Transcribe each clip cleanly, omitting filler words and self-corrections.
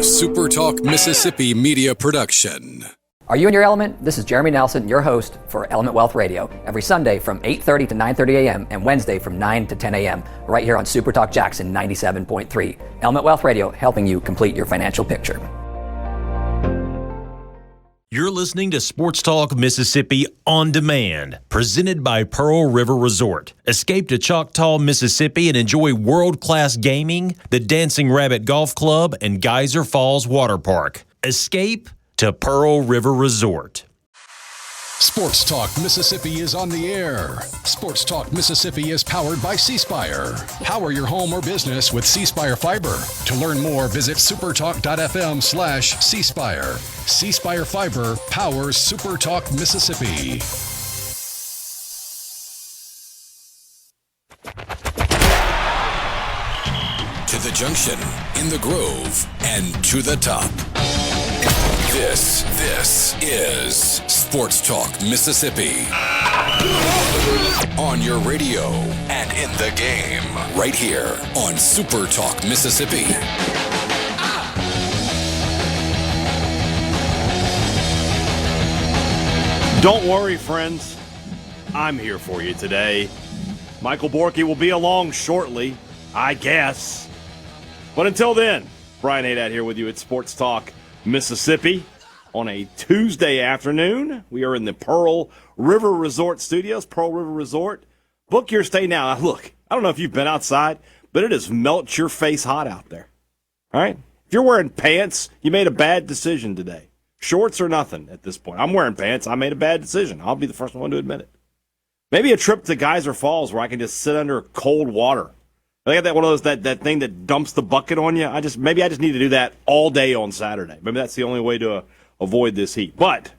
SuperTalk Mississippi media production. Are you in your element? This is Jeremy Nelson, your host for Element Wealth Radio, every Sunday from 8:30 to 9:30 a.m. and Wednesday from 9 to 10 a.m. right here on SuperTalk Jackson 97.3. Element Wealth Radio, helping you complete your financial picture. You're listening to Sports Talk Mississippi On Demand, presented by Pearl River Resort. Escape to Choctaw, Mississippi and enjoy world-class gaming, the Dancing Rabbit Golf Club, and Geyser Falls Water Park. Escape to Pearl River Resort. Sports Talk Mississippi is on the air. Sports Talk Mississippi is powered by C-Spire. Power your home or business with C-Spire Fiber. To learn more, visit supertalk.fm/C-Spire. C-Spire Fiber powers SuperTalk Mississippi. To the junction, in the Grove, and to the top. This is Sports Talk Mississippi. On your radio and in the game, right here on Super Talk Mississippi. Don't worry, friends. I'm here for you today. Michael Borkey will be along shortly, I guess. But until then, Brian Hadad here with you at Sports Talk Mississippi on a Tuesday afternoon. We are in the Pearl River Resort studios. Pearl River Resort. Book your stay now. Now, look, I don't know if you've been outside, but it is melt your face hot out there. All right? If you're wearing pants, you made a bad decision today. Shorts or nothing at this point. I'm wearing pants. I made a bad decision. I'll be the first one to admit it. Maybe a trip to Geyser Falls where I can just sit under cold water. I got that one of those that thing that dumps the bucket on you. Maybe I just need to do that all day on Saturday. Maybe that's the only way to avoid this heat. But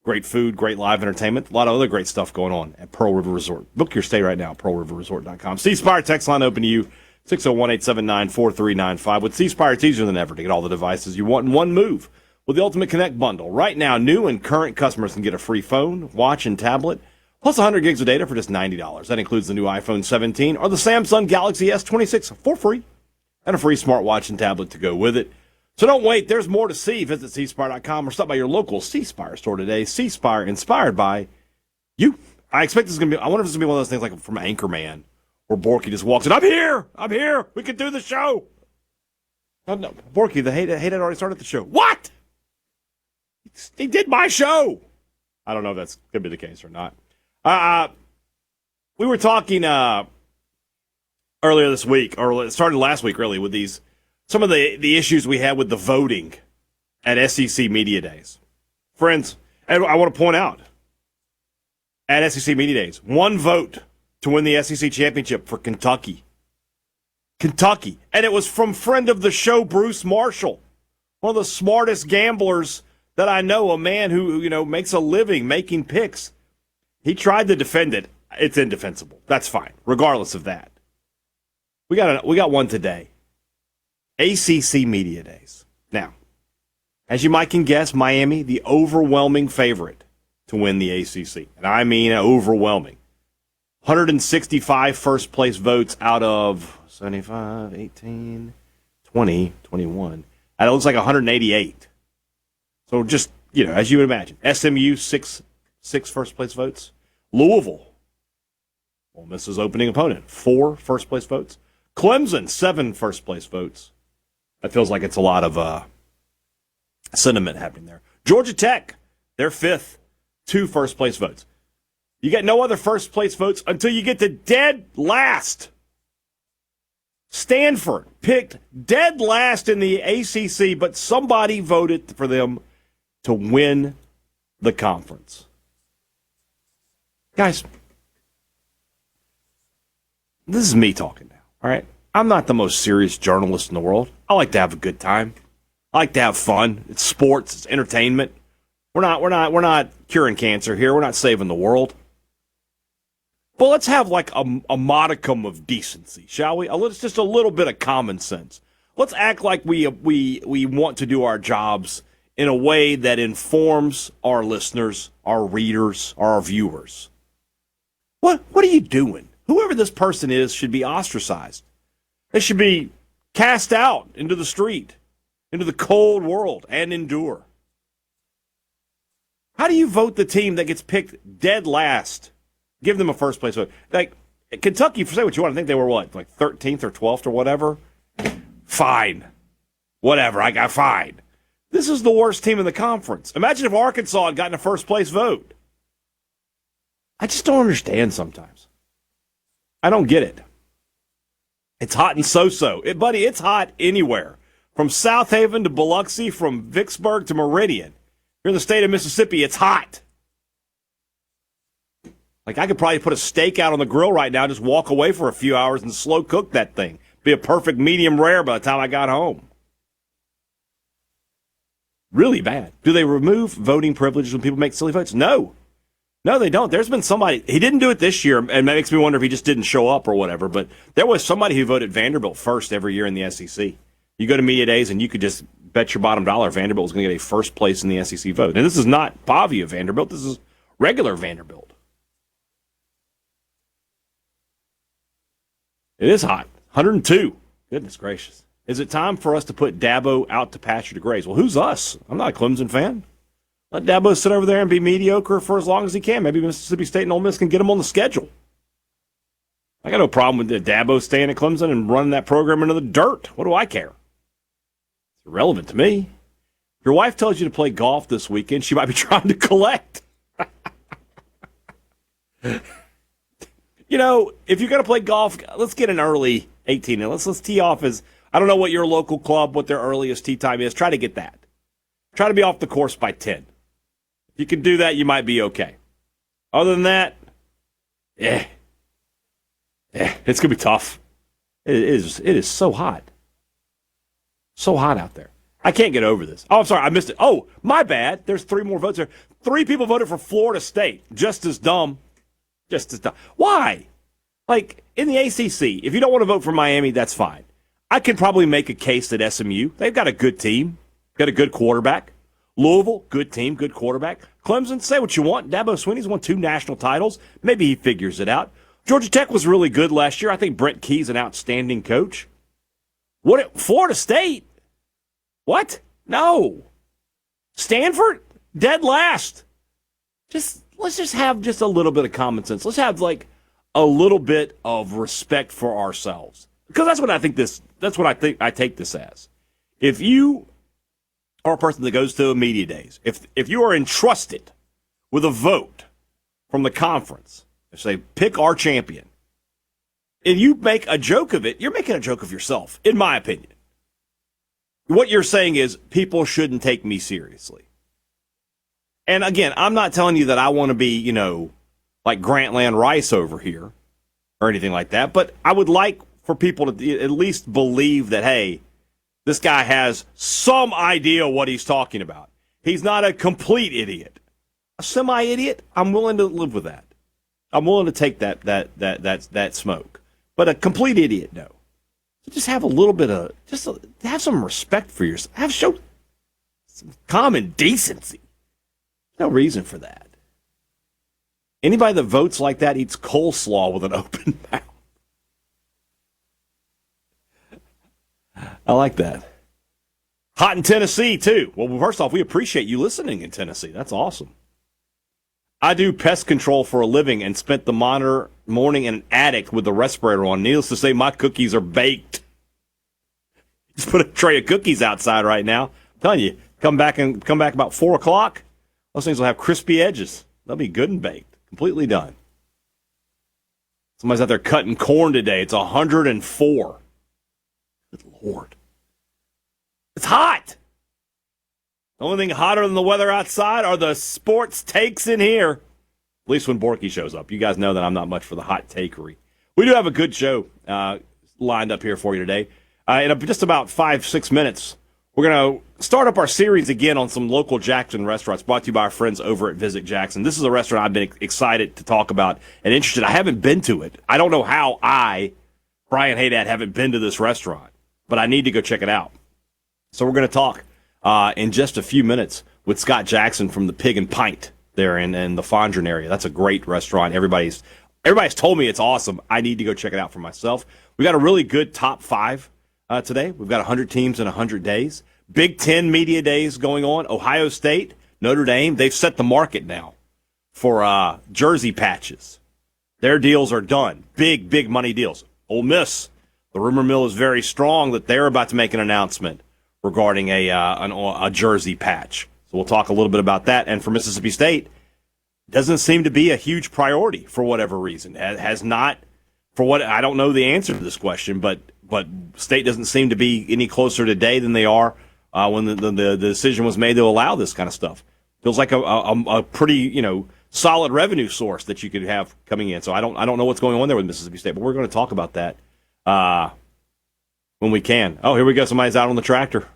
great food, great live entertainment, a lot of other great stuff going on at Pearl River Resort. Book your stay right now, pearlriverresort.com. C-Spire text line open to you, 601-879-4395. With C-Spire, it's easier than ever to get all the devices you want in one move. With the Ultimate Connect bundle, right now, new and current customers can get a free phone, watch, and tablet, plus 100 gigs of data for just $90. That includes the new iPhone 17 or the Samsung Galaxy S26 for free, and a free smartwatch and tablet to go with it. So don't wait. There's more to see. Visit cspire.com or stop by your local C-Spire store today. C-Spire, inspired by you. I expect this is going to be, I wonder if this is going to be one of those things like from Anchorman, where Borkey just walks in, I'm here, we can do the show. Oh, no, Borkey, the Hadad already started the show. What? He did my show. I don't know if that's going to be the case or not. We were talking earlier this week, or it started last week, really, with some of the issues we had with the voting at SEC Media Days. Friends, and I want to point out, at SEC Media Days, one vote to win the SEC championship for Kentucky. Kentucky. And it was from friend of the show, Bruce Marshall, one of the smartest gamblers that I know, a man who makes a living making picks. He tried to defend it. It's indefensible. That's fine, regardless of that. We got one today. ACC Media Days. Now, as you might can guess, Miami, the overwhelming favorite to win the ACC. And I mean overwhelming. 165 first-place votes out of 75, 18, 20, 21. And it looks like 188. So just, as you would imagine, SMU, six first-place votes. Louisville, Ole Miss's opening opponent, 4 first-place votes. Clemson, 7 first-place votes. That feels like it's a lot of sentiment happening there. Georgia Tech, they're 5th, 2 first-place votes. You get no other first-place votes until you get to dead last. Stanford picked dead last in the ACC, but somebody voted for them to win the conference. Guys, this is me talking now, all right? I'm not the most serious journalist in the world. I like to have a good time. I like to have fun. It's sports, it's entertainment. We're not curing cancer here. We're not saving the world. But let's have like a modicum of decency, shall we? Just a little bit of common sense. Let's act like we want to do our jobs in a way that informs our listeners, our readers, our viewers. What are you doing? Whoever this person is should be ostracized. They should be cast out into the street. into the cold world and endure. How do you vote the team that gets picked dead last? Give them a first place vote. Like Kentucky, say what you want. I think they were what, like 13th or 12th or whatever? Fine. Whatever. I got fine. This is the worst team in the conference. Imagine if Arkansas had gotten a first place vote. I just don't understand sometimes. I don't get it. It's hot and so-so. Buddy, it's hot anywhere. From South Haven to Biloxi, from Vicksburg to Meridian. Here in the state of Mississippi, it's hot. Like, I could probably put a steak out on the grill right now, just walk away for a few hours and slow cook that thing. Be a perfect medium rare by the time I got home. Really bad. Do they remove voting privileges when people make silly votes? No. No, they don't. There's been somebody, he didn't do it this year, and that makes me wonder if he just didn't show up or whatever, but there was somebody who voted Vanderbilt first every year in the SEC. You go to media days and you could just bet your bottom dollar Vanderbilt was going to get a first place in the SEC vote. And this is not Pavia Vanderbilt. This is regular Vanderbilt. It is hot. 102. Goodness gracious. Is it time for us to put Dabo out to pasture to graze? Well, who's us? I'm not a Clemson fan. Let Dabo sit over there and be mediocre for as long as he can. Maybe Mississippi State and Ole Miss can get him on the schedule. I got no problem with Dabo staying at Clemson and running that program into the dirt. What do I care? It's irrelevant to me. If your wife tells you to play golf this weekend, she might be trying to collect. You know, if you're going to play golf, let's get an early 18. And let's tee off as, I don't know what your local club, what their earliest tee time is. Try to get that. Try to be off the course by 10. If you can do that, you might be okay. Other than that, it's going to be tough. It is so hot. So hot out there. I can't get over this. Oh, I'm sorry, I missed it. Oh, my bad. There's 3 more votes there. 3 people voted for Florida State. Just as dumb. Just as dumb. Why? Like, in the ACC, if you don't want to vote for Miami, that's fine. I can probably make a case that SMU, they've got a good team, got a good quarterback. Louisville, good team, good quarterback. Clemson, say what you want. Dabo Swinney's won 2 national titles. Maybe he figures it out. Georgia Tech was really good last year. I think Brent Key's an outstanding coach. Florida State? What? No. Stanford? Dead last. Let's just have just a little bit of common sense. Let's have like a little bit of respect for ourselves. Because that's what I take this as. If you are a person that goes to media days, if you are entrusted with a vote from the conference, say pick our champion, and you make a joke of it, you're making a joke of yourself, in my opinion. What you're saying is people shouldn't take me seriously. And again, I'm not telling you that I want to be, like Grantland Rice over here or anything like that, but I would like for people to at least believe that, hey, this guy has some idea what he's talking about. He's not a complete idiot. A semi-idiot, I'm willing to live with that. I'm willing to take that smoke. But a complete idiot, no. So just have a little bit of, have some respect for yourself. Show some common decency. No reason for that. Anybody that votes like that eats coleslaw with an open mouth. I like that. Hot in Tennessee, too. Well, first off, we appreciate you listening in Tennessee. That's awesome. I do pest control for a living and spent the morning in an attic with the respirator on. Needless to say, my cookies are baked. Just put a tray of cookies outside right now. I'm telling you, come back about 4 o'clock. Those things will have crispy edges. They'll be good and baked. Completely done. Somebody's out there cutting corn today. It's 104. Good Lord. It's hot. The only thing hotter than the weather outside are the sports takes in here. At least when Borkey shows up. You guys know that I'm not much for the hot takery. We do have a good show lined up here for you today. In just about 5-6 minutes, we're going to start up our series again on some local Jackson restaurants brought to you by our friends over at Visit Jackson. This is a restaurant I've been excited to talk about and interested. I haven't been to it. I don't know how Brian Hadad, haven't been to this restaurant, but I need to go check it out. So we're going to talk in just a few minutes with Scott Jackson from the Pig and Pint there in the Fondren area. That's a great restaurant. Everybody's told me it's awesome. I need to go check it out for myself. We got a really good top 5 today. We've got 100 teams in 100 days. Big Ten media days going on. Ohio State, Notre Dame, they've set the market now for jersey patches. Their deals are done. Big money deals. Ole Miss, the rumor mill is very strong that they're about to make an announcement regarding a jersey patch. So we'll talk a little bit about that. And for Mississippi State, doesn't seem to be a huge priority for whatever reason. Has not, for what I don't know the answer to this question, but State doesn't seem to be any closer today than they are when the decision was made to allow this kind of stuff. Feels like a pretty solid revenue source that you could have coming in. So I don't know what's going on there with Mississippi State, but we're going to talk about that when we can. Oh, here we go. Somebody's out on the tractor.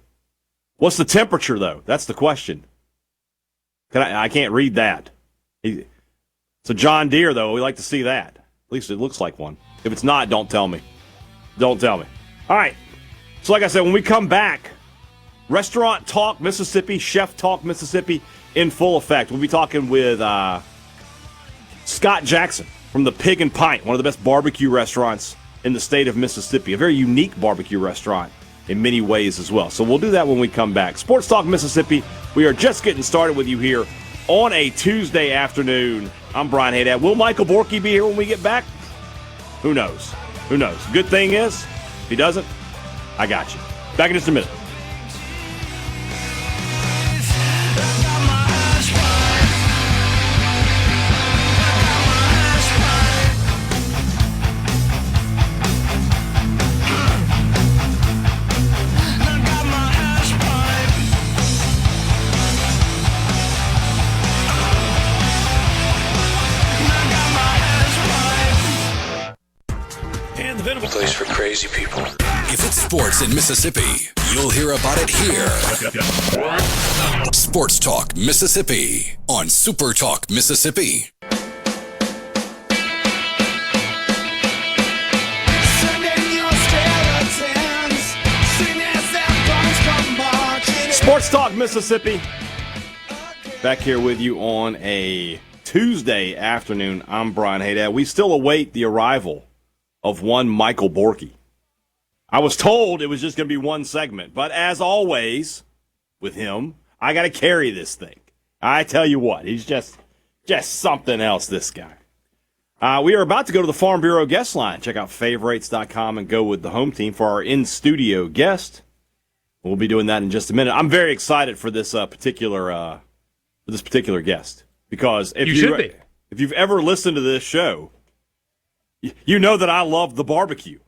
What's the temperature though? That's the question. I can't read that. It's a John Deere though. We like to see that. At least it looks like one. If it's not, don't tell me. Don't tell me. All right. So like I said, when we come back, Restaurant Talk Mississippi, Chef Talk Mississippi in full effect. We'll be talking with Scott Jackson from the Pig and Pint, one of the best barbecue restaurants in the state of Mississippi. A very unique barbecue restaurant in many ways as well. So we'll do that when we come back. Sports Talk Mississippi, we are just getting started with you here on a Tuesday afternoon. I'm Brian Hadad. Will Michael Borkey be here when we get back? Who knows? Who knows? Good thing is, if he doesn't, I got you. Back in just a minute. Place for crazy people. If it's sports in Mississippi, you'll hear about it here. Sports Talk Mississippi on SuperTalk Mississippi. Sports Talk Mississippi. Back here with you on a Tuesday afternoon. I'm Brian Hadad. We still await the arrival of one Michael Borkey. I was told it was just going to be one segment, but as always with him, I got to carry this thing. I tell you what, he's just something else, this guy. We are about to go to the Farm Bureau guest line. Check out favorites.com and go with the home team for our in-studio guest. We'll be doing that in just a minute. I'm very excited for this particular guest because if you've ever listened to this show, you know that I love the barbecue,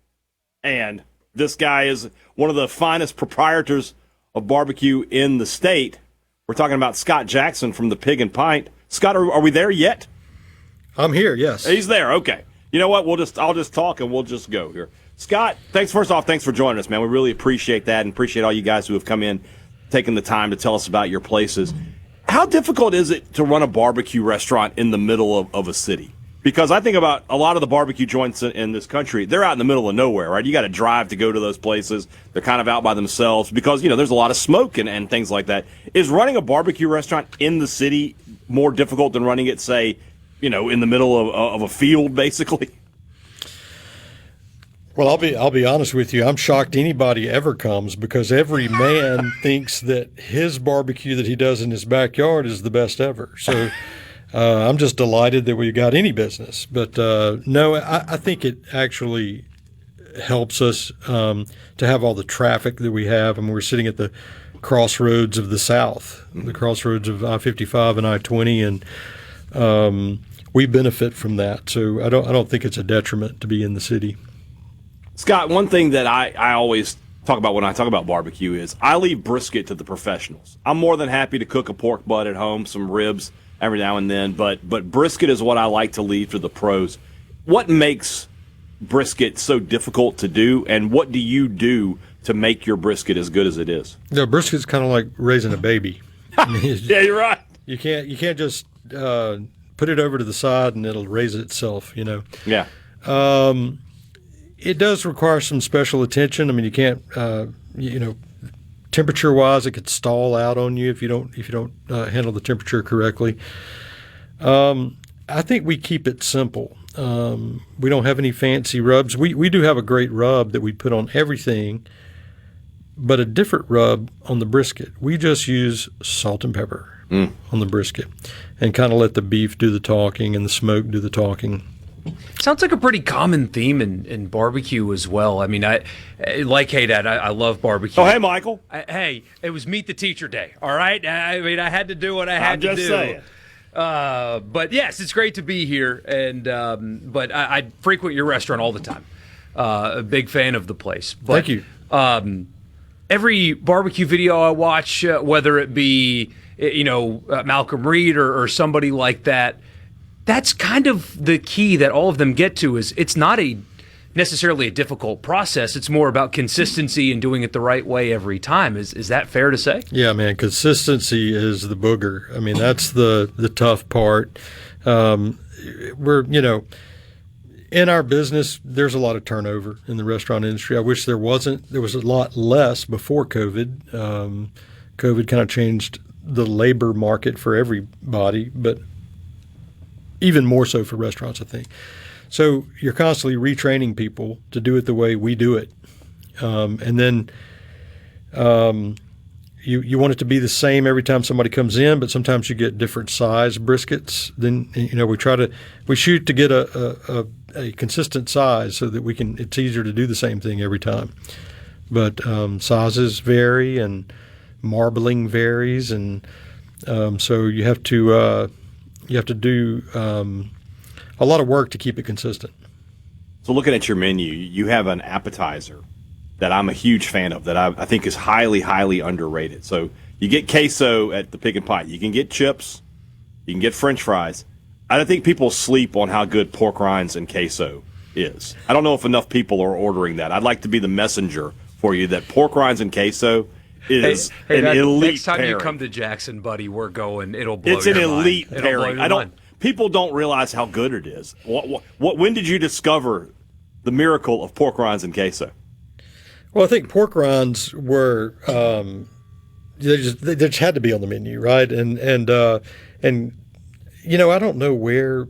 and this guy is one of the finest proprietors of barbecue in the state. We're talking about Scott Jackson from the Pig and Pint. Scott, are we there yet? I'm here, yes. He's there, okay. You know what? I'll just talk and we'll just go here. Scott, thanks for joining us, man. We really appreciate that and appreciate all you guys who have come in, taking the time to tell us about your places. How difficult is it to run a barbecue restaurant in the middle of a city? Because I think about a lot of the barbecue joints in this country, they're out in the middle of nowhere, right? You got to drive to go to those places. They're kind of out by themselves because, there's a lot of smoke and things like that. Is running a barbecue restaurant in the city more difficult than running it, say, in the middle of a field, basically? Well, I'll be honest with you. I'm shocked anybody ever comes because every man thinks that his barbecue that he does in his backyard is the best ever. So I'm just delighted that we got any business. But no, I think it actually helps us to have all the traffic that we have. I mean, we're sitting at the crossroads of the South, the crossroads of I-55 and I-20, and we benefit from that. So I don't think it's a detriment to be in the city. Scott, one thing that I always talk about when I talk about barbecue is I leave brisket to the professionals. I'm more than happy to cook a pork butt at home, some ribs every now and then, but brisket is what I like to leave to the pros. What makes brisket so difficult to do, and what do you do to make your brisket as good as it is? No, brisket's kind of like raising a baby. Yeah, you're right. You can't just put it over to the side and it'll raise itself, Yeah. It does require some special attention. I mean, you can't, temperature-wise, it could stall out on you if you don't handle the temperature correctly. I think we keep it simple. We don't have any fancy rubs. We do have a great rub that we put on everything, but a different rub on the brisket. We just use salt and pepper on the brisket and kind of let the beef do the talking and the smoke do the talking. Sounds like a pretty common theme in barbecue as well. I mean, I like Hadad. I love barbecue. Oh, hey, Michael. Hey, it was Meet the Teacher Day, all right? I mean, I had to do what I had to do. I'm just saying. But yes, it's great to be here, and but I frequent your restaurant all the time. A big fan of the place. But, Thank you. Every barbecue video I watch, whether it be Malcolm Reed or somebody like that, that's kind of the key that all of them get to. Is it's not necessarily a difficult process. It's more about consistency and doing it the right way every time. Is that fair to say? Yeah, man. Consistency is the booger. I mean, that's the tough part. We're in our business, there's a lot of turnover in the restaurant industry. I wish there wasn't. There was a lot less before COVID. COVID kind of changed the labor market for everybody, but even more so for restaurants, I think. So you're constantly retraining people to do it the way we do it. And then you want it to be the same every time somebody comes in, but sometimes you get different size briskets. Then we shoot to get a consistent size so that it's easier to do the same thing every time. But sizes vary and marbling varies, and so you have to do a lot of work to keep it consistent. So looking at your menu, you have an appetizer that I'm a huge fan of that I think is highly, highly underrated. So you get queso at the Pig and Pie. You can get chips. You can get French fries. I don't think people sleep on how good pork rinds and queso is. I don't know if enough people are ordering that. I'd like to be the messenger for you that pork rinds and queso is an elite next time pairing. you come to Jackson, buddy, we're going. It'll blow It's your an mind. elite It'll blow pairing. your mind. People don't realize how good it is. When did you discover the miracle of pork rinds and queso? Well, I think pork rinds were they just had to be on the menu, right? And I don't know where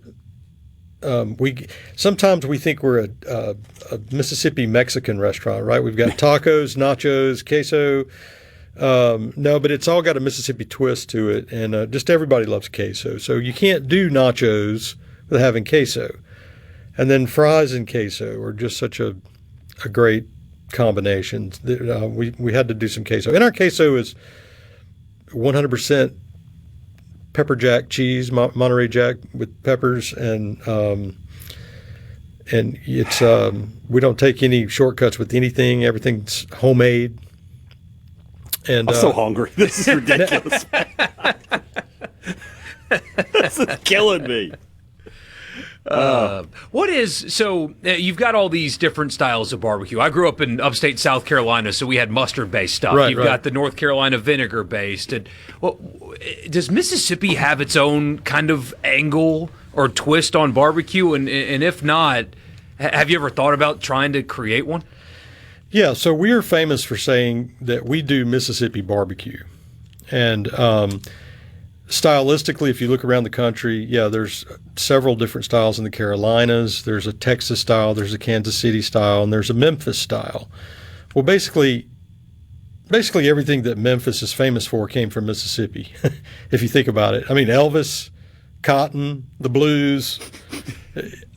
sometimes we think we're a Mississippi Mexican restaurant, right? We've got tacos, nachos, queso. No, but it's all got a Mississippi twist to it, and just everybody loves queso. So you can't do nachos without having queso. And then fries and queso are just such a great combination. We had to do some queso. And our queso is 100% pepper jack cheese, Monterey Jack with peppers, and it's we don't take any shortcuts with anything. Everything's homemade. And I'm so hungry. This is ridiculous. This is killing me. You've got all these different styles of barbecue. I grew up in upstate South Carolina, so we had mustard-based stuff. Right, You've got the North Carolina vinegar-based. And does Mississippi have its own kind of angle or twist on barbecue? And if not, have you ever thought about trying to create one? Yeah, so we are famous for saying that we do Mississippi barbecue. And stylistically, if you look around the country, there's several different styles in the Carolinas. There's a Texas style, there's a Kansas City style, and there's a Memphis style. Well, basically everything that Memphis is famous for came from Mississippi, if you think about it. I mean, Elvis, Cotton, the blues,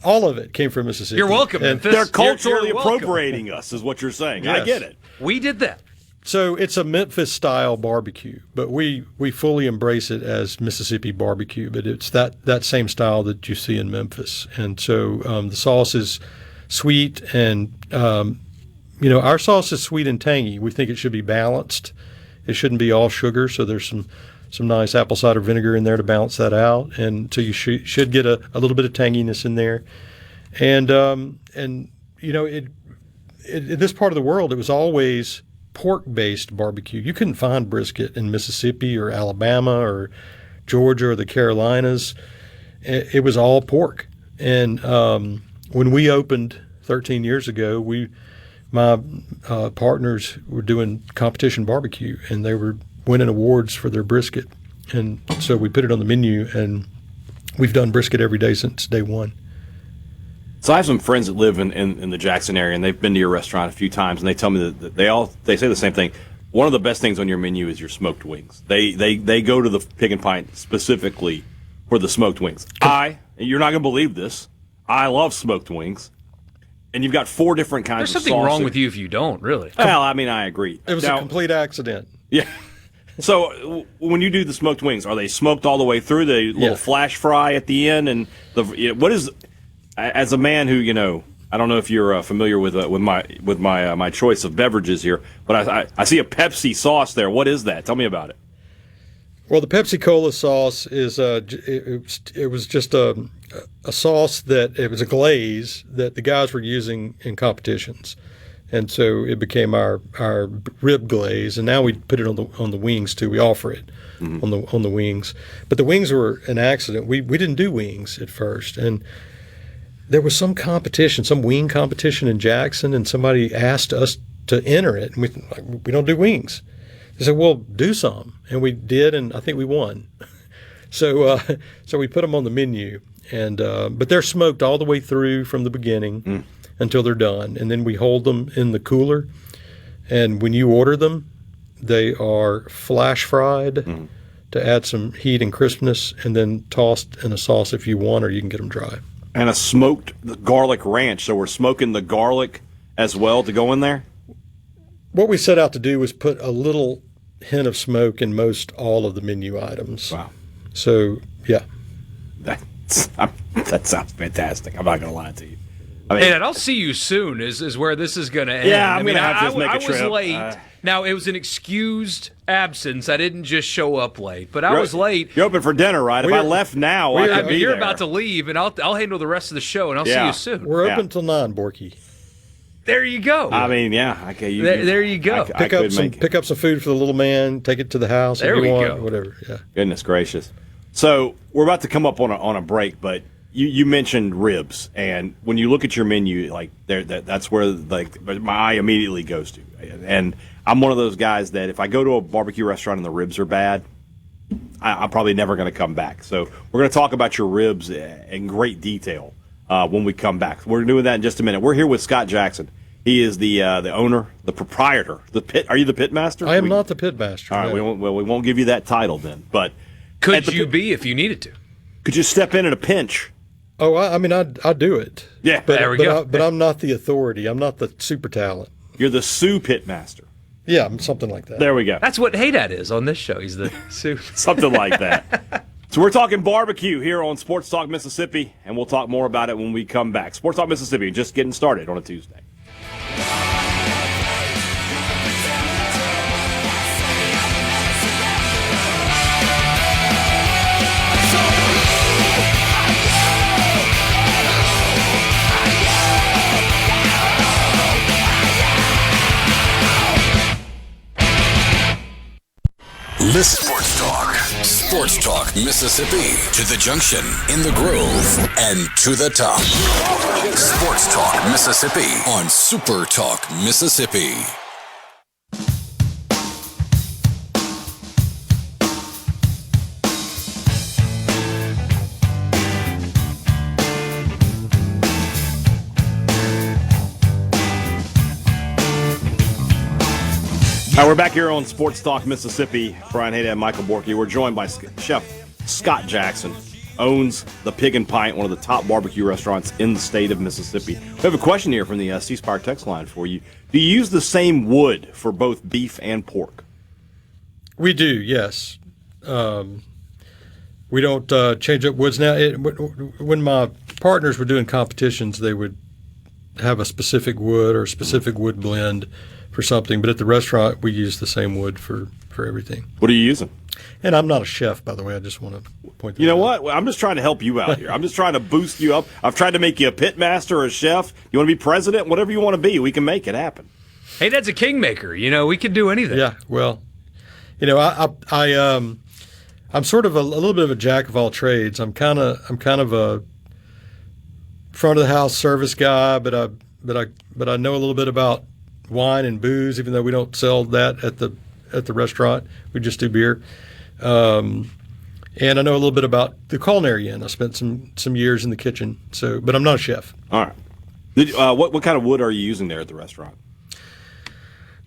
all of it came from Mississippi. You're welcome, Memphis. They're culturally You're welcome. appropriating us, is what you're saying. Yes. I get it. We did that. So it's a Memphis-style barbecue, but we fully embrace it as Mississippi barbecue, but it's that same style that you see in Memphis. And so the sauce is sweet, and our sauce is sweet and tangy. We think it should be balanced. It shouldn't be all sugar, so there's some nice apple cider vinegar in there to balance that out. And so you should get a little bit of tanginess in there. And in this part of the world, it was always pork-based barbecue. You couldn't find brisket in Mississippi or Alabama or Georgia or the Carolinas. It was all pork. And when we opened 13 years ago, my partners were doing competition barbecue, and they were winning awards for their brisket. And so we put it on the menu, and we've done brisket every day since day one. So I have some friends that live in the Jackson area, and they've been to your restaurant a few times, and they tell me that they say the same thing. One of the best things on your menu is your smoked wings. They go to the Pig and Pint specifically for the smoked wings. You're not going to believe this, I love smoked wings. And you've got 4 different kinds There's of sauce. something wrong with you if you don't, really. Well, I mean, I agree. It was a complete accident. Yeah. So when you do the smoked wings, are they smoked all the way through? The little flash fry at the end, and what is? As a man who I don't know if you're familiar with my choice of beverages here, but I see a Pepsi sauce there. What is that? Tell me about it. Well, the Pepsi Cola sauce is it was just a sauce that it was a glaze that the guys were using in competitions. And so it became our rib glaze, and now we put it on the wings too. We offer it on the wings, but the wings were an accident. We didn't do wings at first, and there was some competition, some wing competition in Jackson, and somebody asked us to enter it, and we don't do wings. They said, "Well, do some," and we did, and I think we won. So we put them on the menu, and but they're smoked all the way through from the beginning. Until they're done, and then we hold them in the cooler, and when you order them, they are flash fried to add some heat and crispness, and then tossed in a sauce if you want, or you can get them dry. And a smoked garlic ranch, so we're smoking the garlic as well to go in there? What we set out to do was put a little hint of smoke in most all of the menu items. Wow. So, yeah. That sounds fantastic. I'm not going to lie to you. And I'll see you soon is where this is going to end. Yeah, I'm going to have to make a trip. I was late. Now, it was an excused absence. I didn't just show up late, but I was late. You're open for dinner, right? If I left now, I could be You're there. about to leave, and I'll handle the rest of the show, and I'll see you soon. We're open till 9, Borkey. There you go. I mean, yeah. Okay, there you go. Pick up some food for the little man. Take it to the house if you want. Whatever. Yeah. Goodness gracious. So we're about to come up on a break, but you mentioned ribs, and when you look at your menu, like that's where my eye immediately goes to. And I'm one of those guys that if I go to a barbecue restaurant and the ribs are bad, I'm probably never going to come back. So we're going to talk about your ribs in great detail when we come back. We're doing that in just a minute. We're here with Scott Jackson. He is the owner, the proprietor, the pit. Are you the pit master? I am not the pit master. All right, no. we won't give you that title then. But could you be if you needed to? Could you step in at a pinch? Oh, I mean, I do it. Yeah, there we go. But I'm not the authority. I'm not the super talent. You're the Sioux pit master. Yeah, something like that. There we go. That's what Hadad is on this show. He's the Sioux. Something like that. So we're talking barbecue here on Sports Talk Mississippi, and we'll talk more about it when we come back. Sports Talk Mississippi, just getting started on a Tuesday. Sports Talk Mississippi. To the junction, in the Grove, and to the top. Sports Talk Mississippi on SuperTalk Mississippi. We're back here on Sports Talk Mississippi. Brian Hadad and Michael Borkey. We're joined by Chef Scott Jackson, owns the Pig and Pint, one of the top barbecue restaurants in the state of Mississippi. We have a question here from the C Spire text line for you. Do you use the same wood for both beef and pork? We do, yes. We don't change up woods now. When my partners were doing competitions, they would have a specific wood or a specific wood blend for something, but at the restaurant we use the same wood for everything. What are you using? And I'm not a chef, by the way. I just want to point that out. You know what? I'm just trying to help you out here. I'm just trying to boost you up. I've tried to make you a pit master or a chef. You want to be president? Whatever you want to be, we can make it happen. Hey, that's a kingmaker. We can do anything. Yeah, well, I'm sort of a little bit of a jack of all trades. I'm kind of a front of the house service guy, but I know a little bit about wine and booze, even though we don't sell that at the restaurant. We just do beer. And And I know a little bit about the culinary end. I spent some years in the kitchen, but I'm not a chef. All right. What kind of wood are you using there at the restaurant?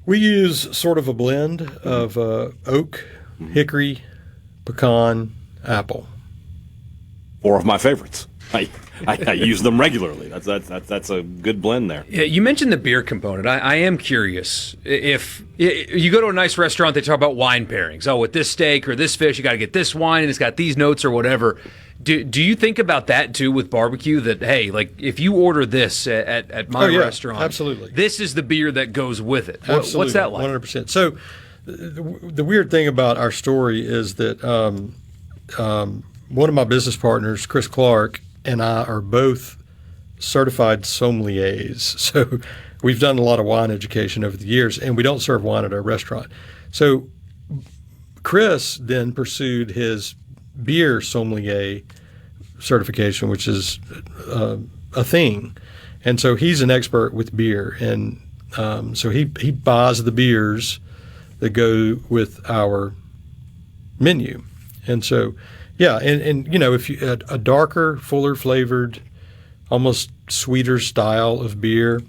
We use sort of a blend of oak, hickory, pecan, apple. 4 of my favorites. I use them regularly. That's a good blend there. Yeah, you mentioned the beer component. I am curious if you go to a nice restaurant, they talk about wine pairings. Oh, with this steak or this fish, you got to get this wine, and it's got these notes or whatever. Do you think about that too with barbecue? That hey, like if you order this at my restaurant, absolutely, this is the beer that goes with it. Absolutely, what's that like? 100%. So the weird thing about our story is that one of my business partners, Chris Clark, and I are both certified sommeliers. So we've done a lot of wine education over the years, and we don't serve wine at our restaurant. So Chris then pursued his beer sommelier certification, which is a thing. And so he's an expert with beer. And so he buys the beers that go with our menu. And so yeah, and you know, if you a darker, fuller flavored, almost sweeter style of beer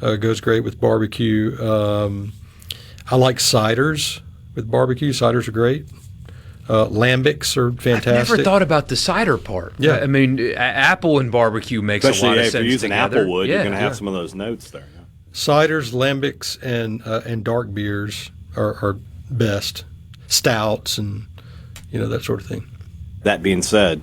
goes great with barbecue. I like ciders with barbecue. Ciders are great. Lambics are fantastic. I've never thought about the cider part. Yeah, I mean, apple and barbecue makes especially a lot of sense. If you're using together. applewood, you're going to have some of those notes there. Yeah. Ciders, lambics, and dark beers are best. Stouts and that sort of thing. That being said,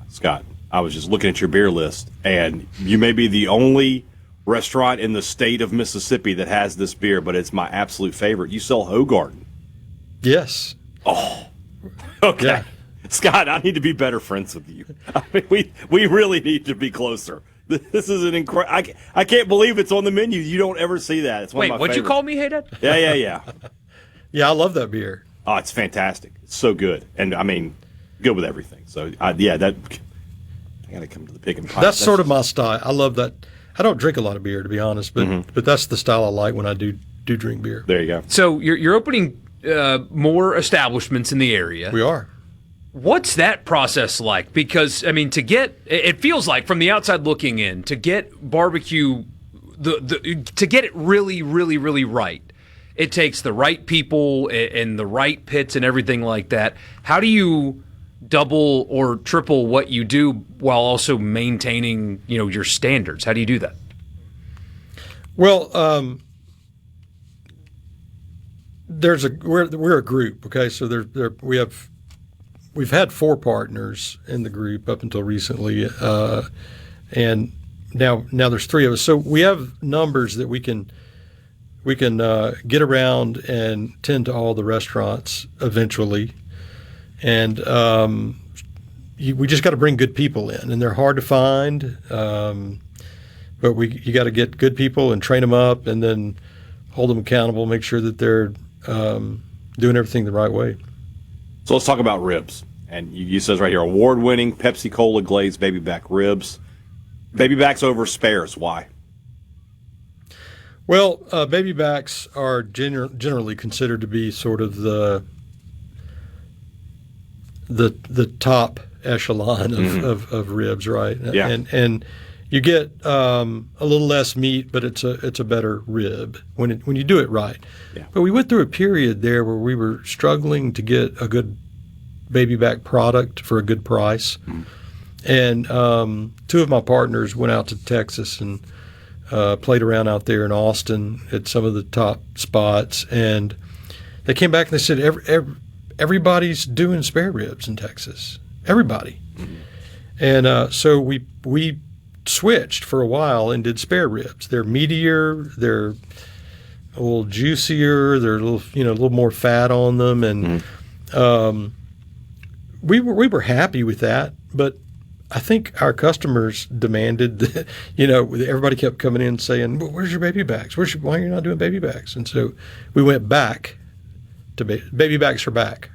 Scott, I was just looking at your beer list, and you may be the only restaurant in the state of Mississippi that has this beer, but it's my absolute favorite. You sell Hogarden. Yes. Oh, okay. Yeah. Scott, I need to be better friends with you. I mean, we really need to be closer. This is an incredible. I can't believe it's on the menu. You don't ever see that. It's one of my what'd favorites. You call me, Hadad? Yeah. Yeah, I love that beer. Oh, it's fantastic. It's so good, and I mean, good with everything. So I got to come to the Pig and Pie. That's sort of my style. I love that. I don't drink a lot of beer, to be honest, but that's the style I like when I do drink beer. There you go. So you're opening more establishments in the area. We are. What's that process like? Because I mean, it feels like from the outside looking in, to get barbecue, to get it really, really, really right, it takes the right people and the right pits and everything like that. How do you double or triple what you do while also maintaining, your standards? How do you do that? Well, we're a group, okay? So we've had 4 partners in the group up until recently, and now there's 3 of us. So we have numbers that we can get around and tend to all the restaurants eventually, and we just got to bring good people in, and they're hard to find. But you got to get good people and train them up, and then hold them accountable, make sure that they're doing everything the right way. So let's talk about ribs. And you says right here, award-winning Pepsi Cola glazed baby back ribs. Baby backs over spares. Why? Well, baby backs are generally considered to be sort of the top echelon of ribs, right? Yeah. And you get a little less meat, but it's a better rib when you do it right. Yeah. But we went through a period there where we were struggling to get a good baby back product for a good price, and 2 of my partners went out to Texas and played around out there in Austin at some of the top spots, and they came back and they said everybody's doing spare ribs in Texas, everybody, and so we switched for a while and did spare ribs. They're meatier, they're a little juicier, they're a little more fat on them, and we were happy with that, but I think our customers demanded that, everybody kept coming in saying, well, where's your baby backs? Why are you not doing baby backs? And so we went back to baby backs are back.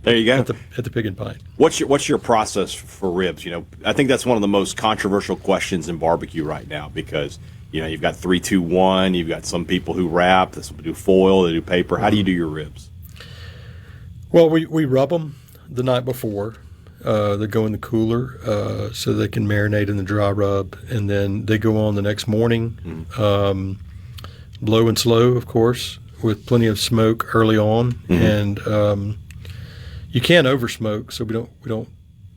There you go. At the Pig and Pine. What's your process for ribs? I think that's one of the most controversial questions in barbecue right now, because you've got 3-2-1, you've got some people who wrap, some people do foil, they do paper. How do you do your ribs? Well, we rub them the night before, They go in the cooler so they can marinate in the dry rub, and then they go on the next morning, low and slow, of course, with plenty of smoke early on, and you can't over smoke, so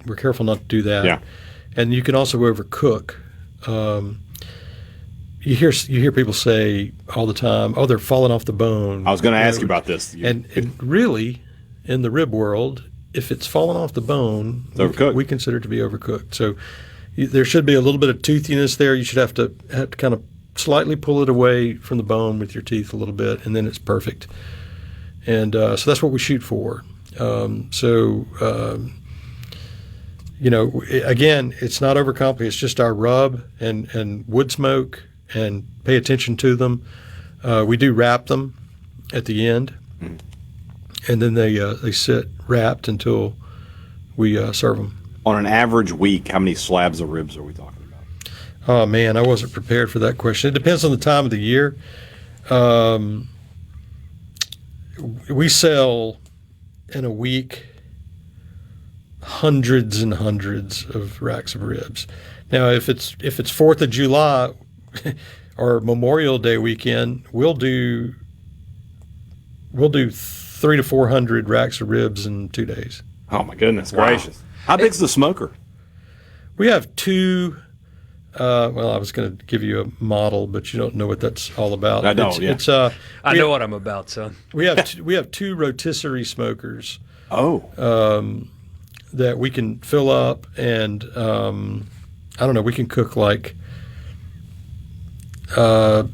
we're careful not to do that. Yeah. And you can also overcook. You hear people say all the time, "Oh, they're falling off the bone." I was going to ask you about this. And really, in the rib world, if it's fallen off the bone, it's overcooked. We consider it to be overcooked. So there should be a little bit of toothiness there. You should have to kind of slightly pull it away from the bone with your teeth a little bit, and then it's perfect. And so that's what we shoot for. Again, it's not overcomplicated. It's just our rub and wood smoke, and pay attention to them. We do wrap them at the end, and then they sit wrapped until we serve them. On an average week, how many slabs of ribs are we talking about? Oh, man, I wasn't prepared for that question. It depends on the time of the year. We sell in a week hundreds and hundreds of racks of ribs. Now, if it's 4th of July or Memorial Day weekend, we'll do 300 to 400 racks of ribs in 2 days. Oh, my goodness gracious. How big's the smoker? We have two. I was going to give you a model, but you don't know what that's all about. I don't. I know what I'm about, son. We have two rotisserie smokers. Oh. That we can fill up, and I don't know. We can cook like 12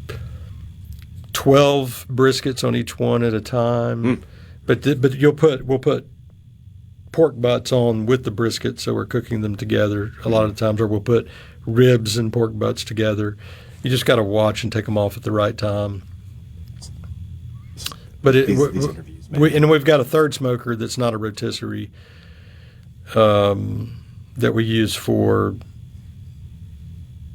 briskets on each one at a time. But we'll put pork butts on with the brisket, so we're cooking them together a lot of times, or we'll put ribs and pork butts together. You just got to watch and take them off at the right time. But these interviews, man. and we've got a third smoker that's not a rotisserie that we use for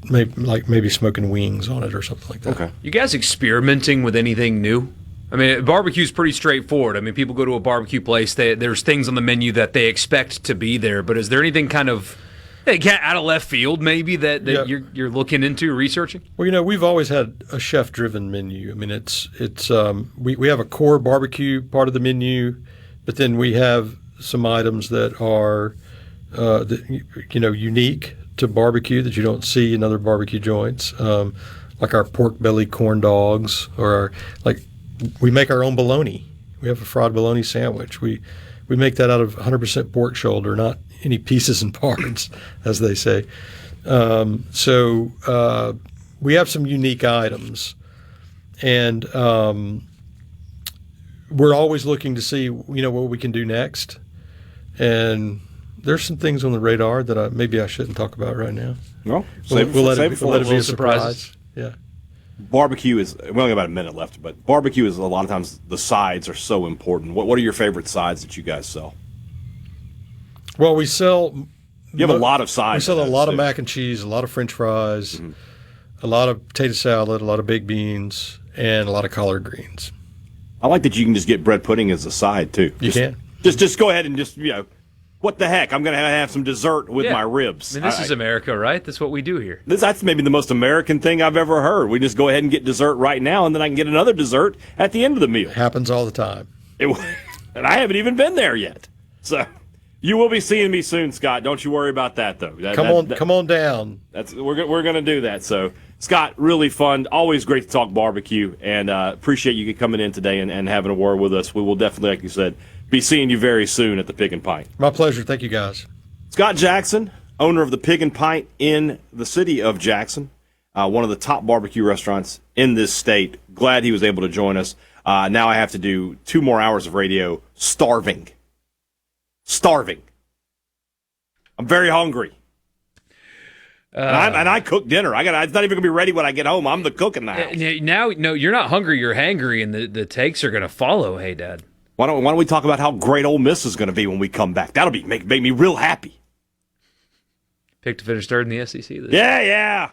maybe smoking wings on it or something like that. Okay. You guys experimenting with anything new? I mean, barbecue's pretty straightforward. I mean, people go to a barbecue place, there's things on the menu that they expect to be there, but is there anything kind of out of left field maybe that you're looking into, researching? Well, we've always had a chef-driven menu. I mean, it's we have a core barbecue part of the menu, but then we have some items that are unique to barbecue that you don't see in other barbecue joints, like our pork belly corn dogs, or we make our own bologna. We have a fried bologna sandwich. We make that out of 100% pork shoulder, not any pieces and parts, as they say. So we have some unique items, and we're always looking to see what we can do next. And there's some things on the radar that maybe I shouldn't talk about right now. Well, we'll let it be a surprises. surprise. Yeah. Barbecue is, we only got about a minute left, but barbecue is a lot of times the sides are so important. What are your favorite sides that you guys sell? Well, we sell. You have a lot of sides. We sell a lot of mac and cheese, a lot of French fries, a lot of potato salad, a lot of baked beans, and a lot of collard greens. I like that you can just get bread pudding as a side too. You can. Just go ahead and just what the heck? I'm going to have some dessert with my ribs. I mean, this is America, right? That's what we do here. That's maybe the most American thing I've ever heard. We just go ahead and get dessert right now, and then I can get another dessert at the end of the meal. Happens all the time. And I haven't even been there yet. So you will be seeing me soon, Scott. Don't you worry about that, though. Come on down. We're going to do that. So, Scott, really fun. Always great to talk barbecue, and appreciate you coming in today and having a word with us. We will definitely, like you said, be seeing you very soon at the Pig and Pint. My pleasure. Thank you, guys. Scott Jackson, owner of the Pig and Pint in the city of Jackson, one of the top barbecue restaurants in this state. Glad he was able to join us. Now I have to do 2 more hours of radio, starving. I'm very hungry. And I cook dinner. It's not even going to be ready when I get home. I'm the cook in the house. Now, no, you're not hungry. You're hangry, and the takes are going to follow. Hey, Dad. Why don't we talk about how great Ole Miss is going to be when we come back? That'll make me real happy. Picked to finish third in the SEC this year. Yeah.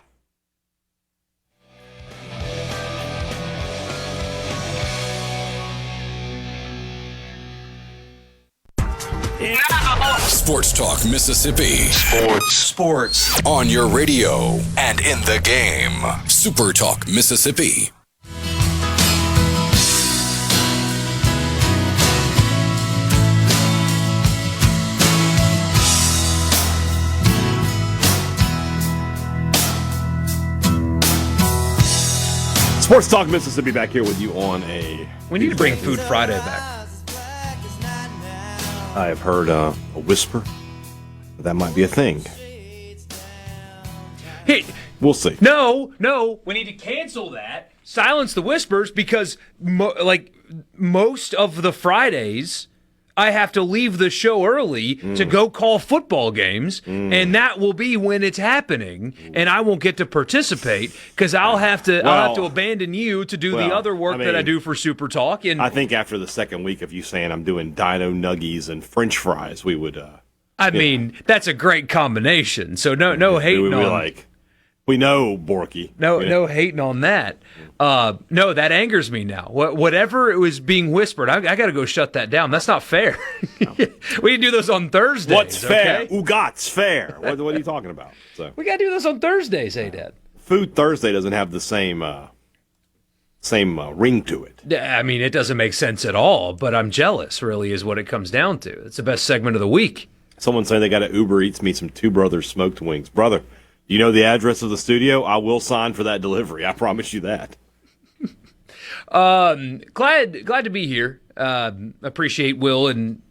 Now Sports Talk Mississippi. Sports. On your radio and in the game. Super Talk Mississippi. Sports Talk Mississippi back here with you on a... We need to bring Food Friday back. I have heard a whisper that might be a thing. Hey, we'll see. No, we need to cancel that. Silence the whispers because, most of the Fridays, I have to leave the show early to go call football games, and that will be when it's happening, and I won't get to participate because I'll have to abandon you to do the other work that I do for Super Talk. And I think after the second week of you saying I'm doing Dino Nuggies and French fries, we would. I mean, that's a great combination. So no hating on. We know Borkey. No hating on that. No, that angers me now. Whatever it was being whispered, I got to go shut that down. That's not fair. No. We can do those on Thursdays. What's fair? Okay? Ugot's fair. What are you talking about? So we got to do those on Thursdays, Hadad. Food Thursday doesn't have the same ring to it. I mean, it doesn't make sense at all, but I'm jealous, really, is what it comes down to. It's the best segment of the week. Someone saying they got to Uber Eats me some Two Brothers smoked wings. Brother, you know the address of the studio? I will sign for that delivery. I promise you that. Glad to be here. Appreciate Will and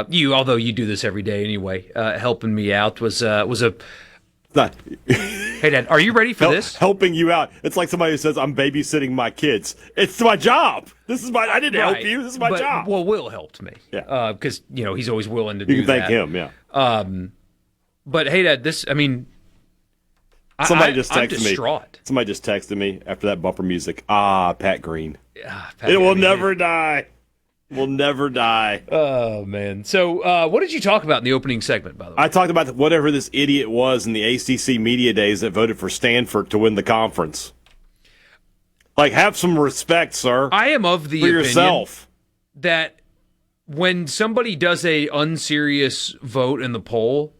you, although you do this every day anyway. Helping me out was a. Not. Hey, Dad, are you ready for this? Helping you out. It's like somebody who says I'm babysitting my kids. It's my job. I didn't help you. This is my job. Well, Will helped me. Yeah. Because he's always willing to do that. You can thank him. Yeah. But hey, Dad, this. I mean. Somebody just texted I'm distraught. me. Somebody just texted me after that bumper music. Pat Green. Pat it will Green. never die. Will never die. Oh, man. So what did you talk about in the opening segment, by the way? I talked about whatever this idiot was in the ACC media days that voted for Stanford to win the conference. Have some respect, sir. I am of the opinion yourself. That when somebody does a unserious vote in the poll,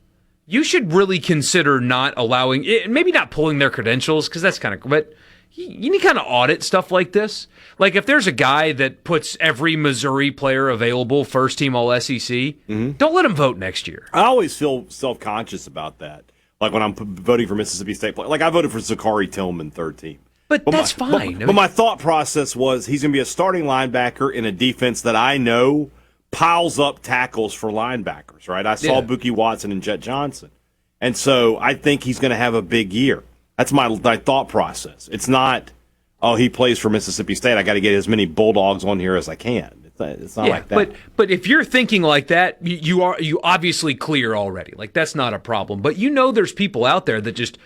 you should really consider not allowing it, maybe not pulling their credentials, because that's kind of, but you need to kind of audit stuff like this. Like if there's a guy that puts every Missouri player available first team all SEC, don't let him vote next year. I always feel self-conscious about that. Like when I'm voting for Mississippi State, like I voted for Zachary Tillman third team. But that's fine. But my thought process was he's going to be a starting linebacker in a defense that I know piles up tackles for linebackers, right? I saw Buki Watson and Jet Johnson. And so I think he's going to have a big year. That's my thought process. It's not, he plays for Mississippi State. I got to get as many Bulldogs on here as I can. It's not like that. But if you're thinking like that, you obviously clear already. Like that's not a problem. But there's people out there that just,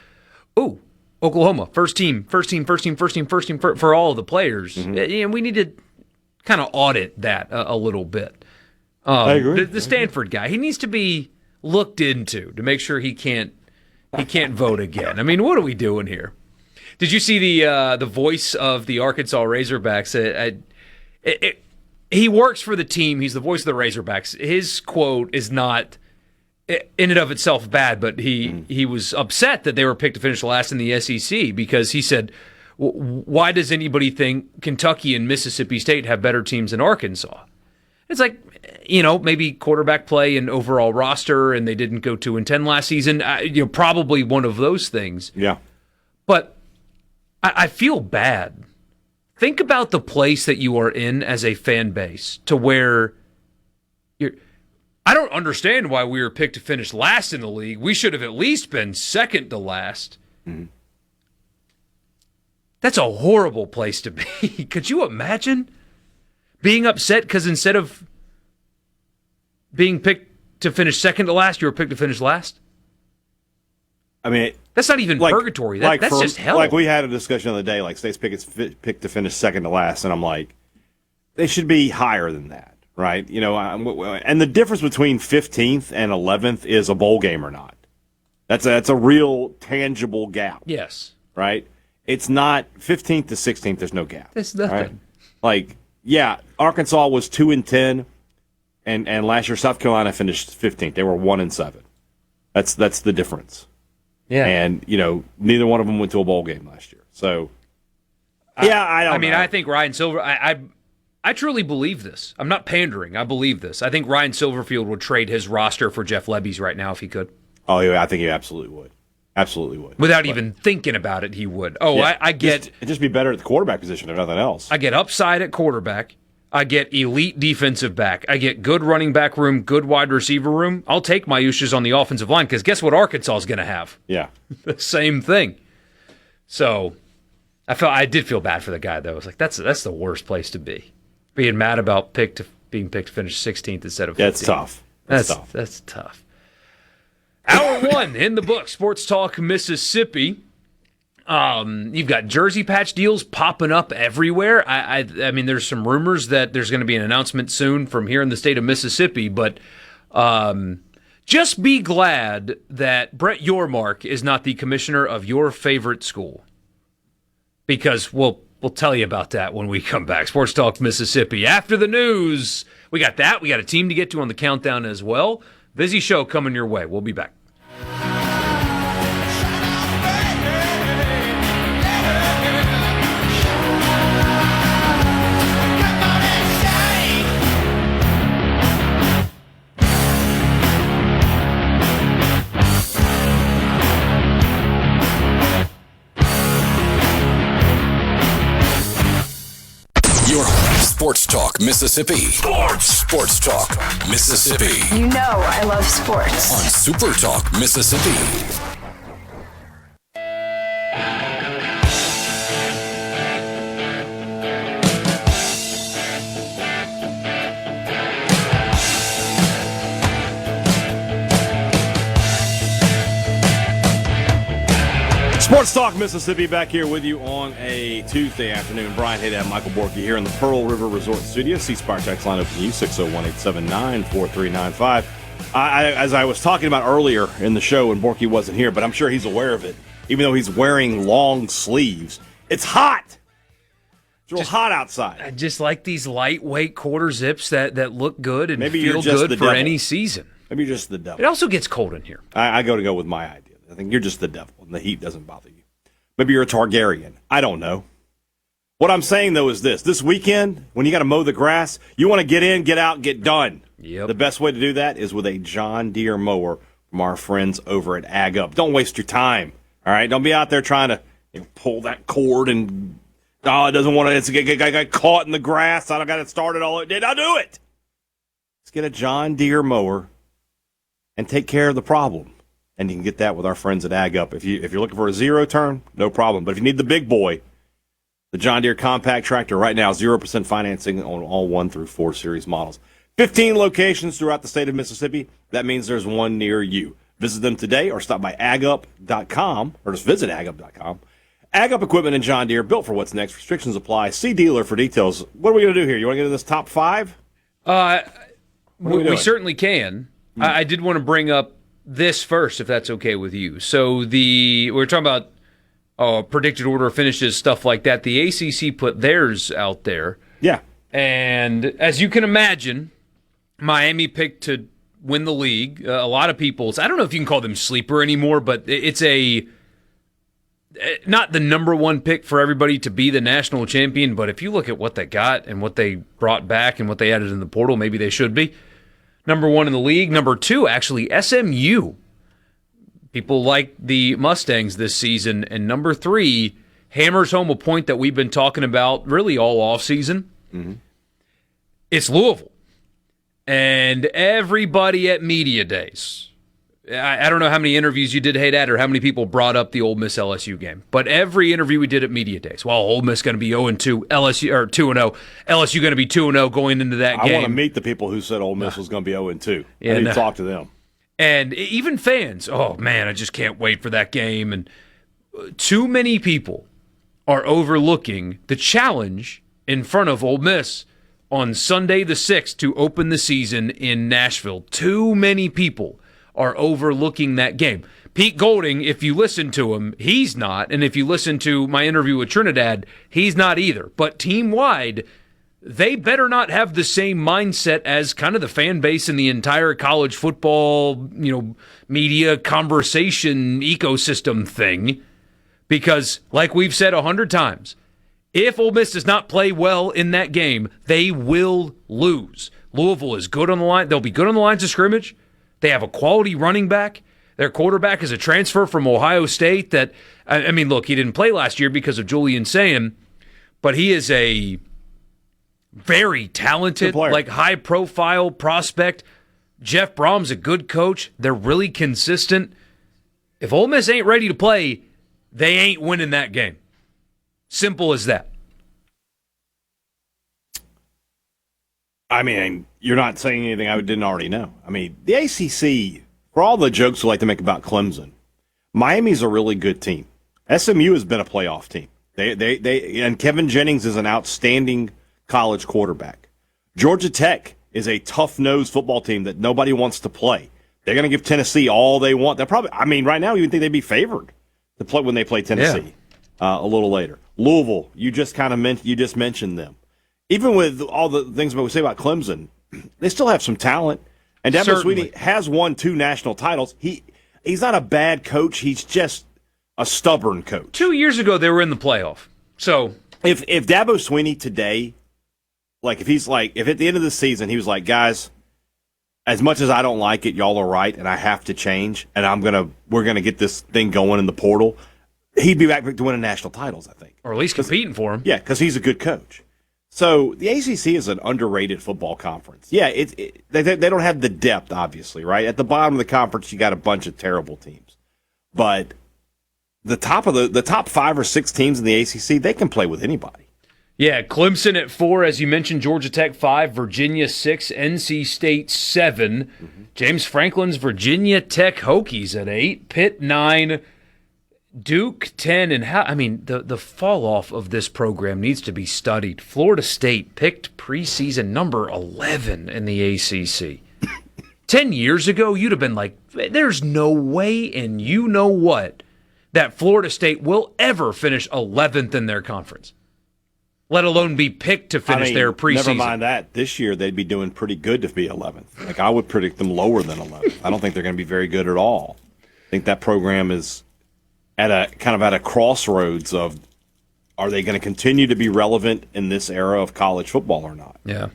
Oklahoma, first team for all of the players. And we need to kind of audit that a little bit. I agree. The Stanford guy, he needs to be looked into to make sure he can't vote again. I mean, what are we doing here? Did you see the voice of the Arkansas Razorbacks? He works for the team. He's the voice of the Razorbacks. His quote is not in and of itself bad, but he was upset that they were picked to finish last in the SEC because he said, why does anybody think Kentucky and Mississippi State have better teams than Arkansas? It's like, maybe quarterback play and overall roster, and they didn't go 2-10 last season. Probably one of those things. Yeah. But I feel bad. Think about the place that you are in as a fan base to where I don't understand why we were picked to finish last in the league. We should have at least been second to last. Mm-hmm. That's a horrible place to be. Could you imagine being upset because instead of being picked to finish second to last, you were picked to finish last? I mean, that's not even purgatory. That's just hell. Like we had a discussion the other day, like State's picked to finish second to last, and I'm like, they should be higher than that, right? And the difference between 15th and 11th is a bowl game or not. That's a real tangible gap. Yes. Right? It's not 15th to 16th. There's no gap. There's nothing. Right? Arkansas was 2-10. and last year South Carolina finished 15th. They were 1-7. That's the difference. Yeah. And neither one of them went to a bowl game last year. So I don't know. I think Ryan Silver. I truly believe this. I'm not pandering. I believe this. I think Ryan Silverfield would trade his roster for Jeff Lebby's right now if he could. Oh, yeah, I think he absolutely would. Absolutely would. Without even thinking about it, he would. Oh, yeah, I get... It'd just be better at the quarterback position if nothing else. I get upside at quarterback. I get elite defensive back. I get good running back room, good wide receiver room. I'll take my issues on the offensive line because guess what Arkansas is going to have? Yeah. The same thing. So I did feel bad for the guy, though. I was like, that's the worst place to be. Being mad about being picked to finish 16th instead of 15th. That's tough. That's tough. Hour 1 in the book, Sports Talk Mississippi. You've got jersey patch deals popping up everywhere. I mean, there's some rumors that there's going to be an announcement soon from here in the state of Mississippi, but just be glad that Brett Yormark is not the commissioner of your favorite school, because we'll tell you about that when we come back. Sports Talk Mississippi. After the news, we got that. We got a team to get to on the countdown as well. Busy show coming your way. We'll be back. Your Sports Talk Mississippi. Sports Talk Mississippi. You know I love sports. On Super Talk Mississippi. Sports Talk Mississippi back here with you on a Tuesday afternoon. Brian Hadad, Michael Borkey here in the Pearl River Resort Studio. C-Spire text line open to you, 601-879-4395. As I was talking about earlier in the show when Borkey wasn't here, but I'm sure he's aware of it, even though he's wearing long sleeves. It's hot. It's real hot outside. I just like these lightweight quarter zips that look good and Maybe feel you're just good the for devil. any season. Maybe you're just the devil. It also gets cold in here. I go with my idea. I think you're just the devil, and the heat doesn't bother you. Maybe you're a Targaryen. I don't know. What I'm saying, though, is this weekend, when you got to mow the grass, you want to get in, get out, get done. Yep. The best way to do that is with a John Deere mower from our friends over at Ag Up. Don't waste your time, all right? Don't be out there trying to pull that cord and, it doesn't want to, it's got caught in the grass. I got it started all it did. I'll do it. Let's get a John Deere mower and take care of the problem. And you can get that with our friends at Ag Up. If you're looking for a zero turn, no problem. But if you need the big boy, the John Deere compact tractor right now, 0% financing on all 1 through 4 series models. 15 locations throughout the state of Mississippi. That means there's one near you. Visit them today or stop by agup.com or just visit agup.com. Ag Up equipment and John Deere, built for what's next. Restrictions apply. See dealer for details. What are we going to do here? You want to get in this top 5? We certainly can. I did want to bring up this first, if that's okay with you. So we're talking about predicted order of finishes, stuff like that. The ACC put theirs out there. Yeah. And as you can imagine, Miami picked to win the league. A lot of people's, I don't know if you can call them sleeper anymore, but it's not the number one pick for everybody to be the national champion. But if you look at what they got and what they brought back and what they added in the portal, maybe they should be. Number 1 in the league. Number 2, actually, SMU. People like the Mustangs this season. And number 3 hammers home a point that we've been talking about really all offseason. Mm-hmm. It's Louisville. And everybody at media days, I don't know how many interviews you did, Hadad, or how many people brought up the Ole Miss LSU game, but every interview we did at media days, well, Ole Miss going to be 0-2, LSU or 2-0, LSU going to be 2-0 going into that game. I want to meet the people who said Ole Miss was going to be 0-2. I need to talk to them. And even fans, oh man, I just can't wait for that game. And too many people are overlooking the challenge in front of Ole Miss on Sunday the 6th to open the season in Nashville. Too many people are overlooking that game. Pete Golding, if you listen to him, he's not. And if you listen to my interview with Trinidad, he's not either. But team-wide, they better not have the same mindset as kind of the fan base in the entire college football, media conversation ecosystem thing. Because, like we've said 100 times, if Ole Miss does not play well in that game, they will lose. Louisville is good on the line. They'll be good on the lines of scrimmage. They have a quality running back. Their quarterback is a transfer from Ohio State that, look, he didn't play last year because of Julian Sayin, but he is a very talented, high-profile prospect. Jeff Brom's a good coach. They're really consistent. If Ole Miss ain't ready to play, they ain't winning that game. Simple as that. You're not saying anything I didn't already know. The ACC, for all the jokes we like to make about Clemson, Miami's a really good team. SMU has been a playoff team. And Kevin Jennings is an outstanding college quarterback. Georgia Tech is a tough-nosed football team that nobody wants to play. They're going to give Tennessee all they want. They're probably, right now, you would think they'd be favored to play when they play Tennessee a little later. Louisville, you just mentioned them. Even with all the things we say about Clemson, they still have some talent. And Dabo Swinney has won 2 national titles. He's not a bad coach. He's just a stubborn coach. 2 years ago, they were in the playoff. So if Dabo Swinney today, if at the end of the season he was like, guys, as much as I don't like it, y'all are right, and I have to change, and we're gonna get this thing going in the portal, he'd be back to winning national titles, I think, or at least competing for him. Yeah, because he's a good coach. So the ACC is an underrated football conference. Yeah, they don't have the depth, obviously, right? At the bottom of the conference, you got a bunch of terrible teams, but the top 5 or 6 teams in the ACC, they can play with anybody. Yeah, Clemson at 4, as you mentioned, Georgia Tech 5, Virginia 6, NC State 7, James Franklin's Virginia Tech Hokies at 8, Pitt 9, Duke 10, and the fall off of this program needs to be studied. Florida State picked preseason number 11 in the ACC. 10 years ago, you'd have been like, there's no way, and you know what, that Florida State will ever finish 11th in their conference, let alone be picked to finish their preseason. Never mind that. This year, they'd be doing pretty good to be 11th. I would predict them lower than 11th. I don't think they're going to be very good at all. I think that program is at a crossroads of, are they going to continue to be relevant in this era of college football or not? Yeah.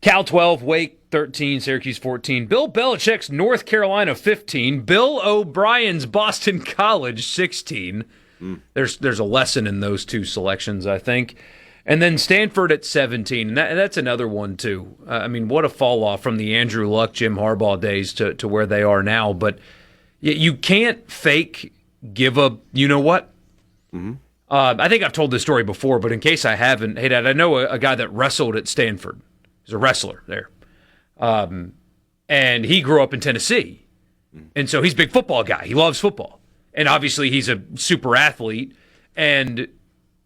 Cal 12, Wake 13, Syracuse 14, Bill Belichick's North Carolina 15, Bill O'Brien's Boston College 16. There's a lesson in those 2 selections, I think. And then Stanford at 17, and that's another one too. What a fall off from the Andrew Luck, Jim Harbaugh days to where they are now. But you can't fake give a you-know-what. Mm-hmm. I think I've told this story before, but in case I haven't, hey, Dad, I know a guy that wrestled at Stanford. He's a wrestler there. And he grew up in Tennessee. And so he's a big football guy. He loves football. And obviously he's a super athlete. And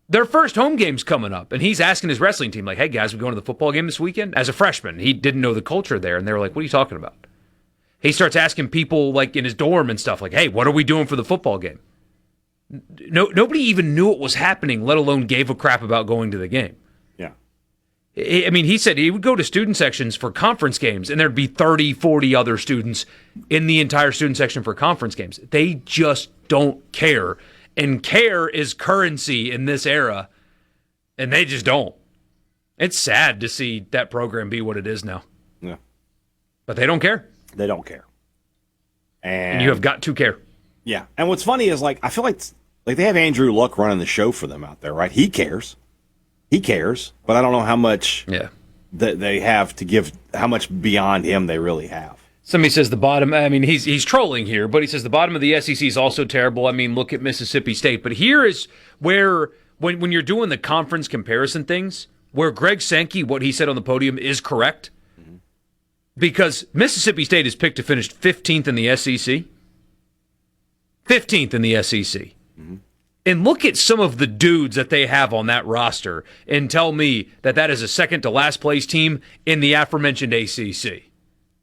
their first home game's coming up. And he's asking his wrestling team, like, hey, guys, we going to the football game this weekend? As a freshman, he didn't know the culture there. And they were like, what are you talking about? He starts asking people, like, in his dorm and stuff, like, hey, what are we doing for the football game? Nobody even knew it was happening, let alone gave a crap about going to the game. Yeah. He said he would go to student sections for conference games, and there'd be 30, 40 other students in the entire student section for conference games. They just don't care. And care is currency in this era, and they just don't. It's sad to see that program be what it is now. Yeah. But they don't care. They don't care. And you have got to care. Yeah. And what's funny is, I feel like they have Andrew Luck running the show for them out there, right? He cares. But I don't know how much that they have to give, how much beyond him they really have. Somebody says the bottom, he's trolling here, but he says the bottom of the SEC is also terrible. Look at Mississippi State. But here is where, when you're doing the conference comparison things, where Greg Sankey, what he said on the podium, is correct. Mm-hmm. Because Mississippi State is picked to finish 15th in the SEC. 15th in the SEC. Mm-hmm. And look at some of the dudes that they have on that roster and tell me that is a second to last place team in the aforementioned ACC.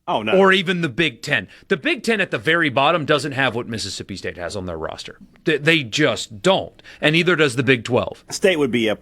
Oh, no. Or even the Big Ten. The Big Ten at the very bottom doesn't have what Mississippi State has on their roster. They just don't. And neither does the Big 12. State would be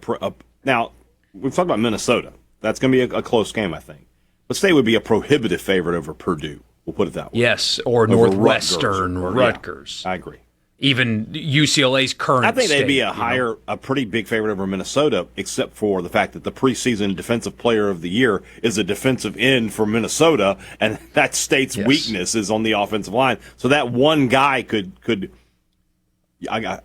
now, we've talked about Minnesota. That's going to be a close game, I think. But State would be a prohibitive favorite over Purdue. We'll put it that way. Yes, or Over Northwestern, Rutgers. Yeah, I agree. Even UCLA's current I think they'd be state, a pretty big favorite over Minnesota, except for the fact that the preseason defensive player of the year is a defensive end for Minnesota, and that State's weakness is on the offensive line. So that one guy could.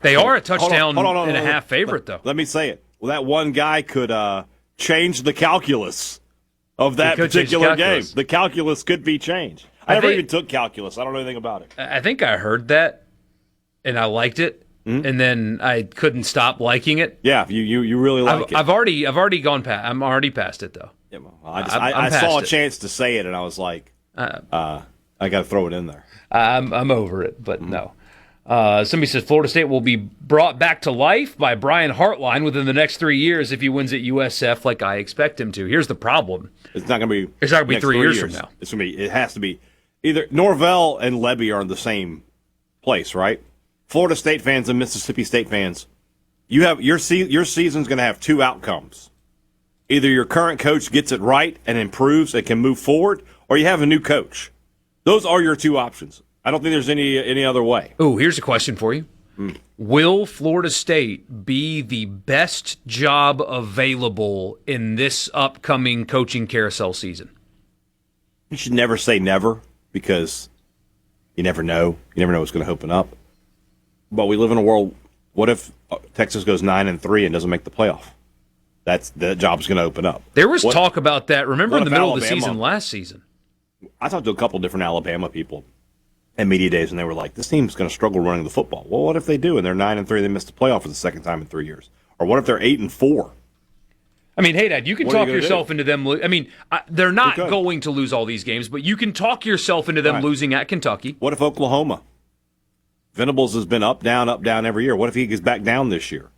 They are a touchdown and a half favorite, though. Let me say it. Well, that one guy could change the calculus of that particular game. The calculus could be changed. I never even took calculus. I don't know anything about it. I think I heard that, and I liked it, and then I couldn't stop liking it. Yeah, you really like it. I've already gone past. I'm already past it though. Yeah, well, I saw a chance to say it, and I was like, I got to throw it in there. I'm over it, but no. Somebody says Florida State will be brought back to life by Brian Hartline within the next 3 years if he wins at USF like I expect him to. Here's the problem. It's not going to be. It's not going to be 3 years from now. It's going to be. It has to be. Either Norvell and Levy are in the same place, right? Florida State fans and Mississippi State fans, you have your season's going to have two outcomes. Either your current coach gets it right and improves and can move forward, or you have a new coach. Those are your two options. I don't think there's any other way. Oh, here's a question for you. Will Florida State be the best job available in this upcoming coaching carousel season? You should never say never, because you never know. You never know what's going to open up. But we live in a world. What if Texas goes 9-3 and doesn't make the playoff? That job's going to open up. There was talk about that. Remember in the middle of the Alabama, season last season? I talked to a couple different Alabama people at media days, and they were like, "This team's going to struggle running the football." Well, what if they do and they're 9-3? They missed the playoff for the second time in 3 years. Or what if they're 8-4? I mean, Hadad, you can talk yourself into them. I mean, they're not going to lose all these games, but you can talk yourself into them losing at Kentucky. What if Oklahoma? Venables has been up, down every year. What if he gets back down this year?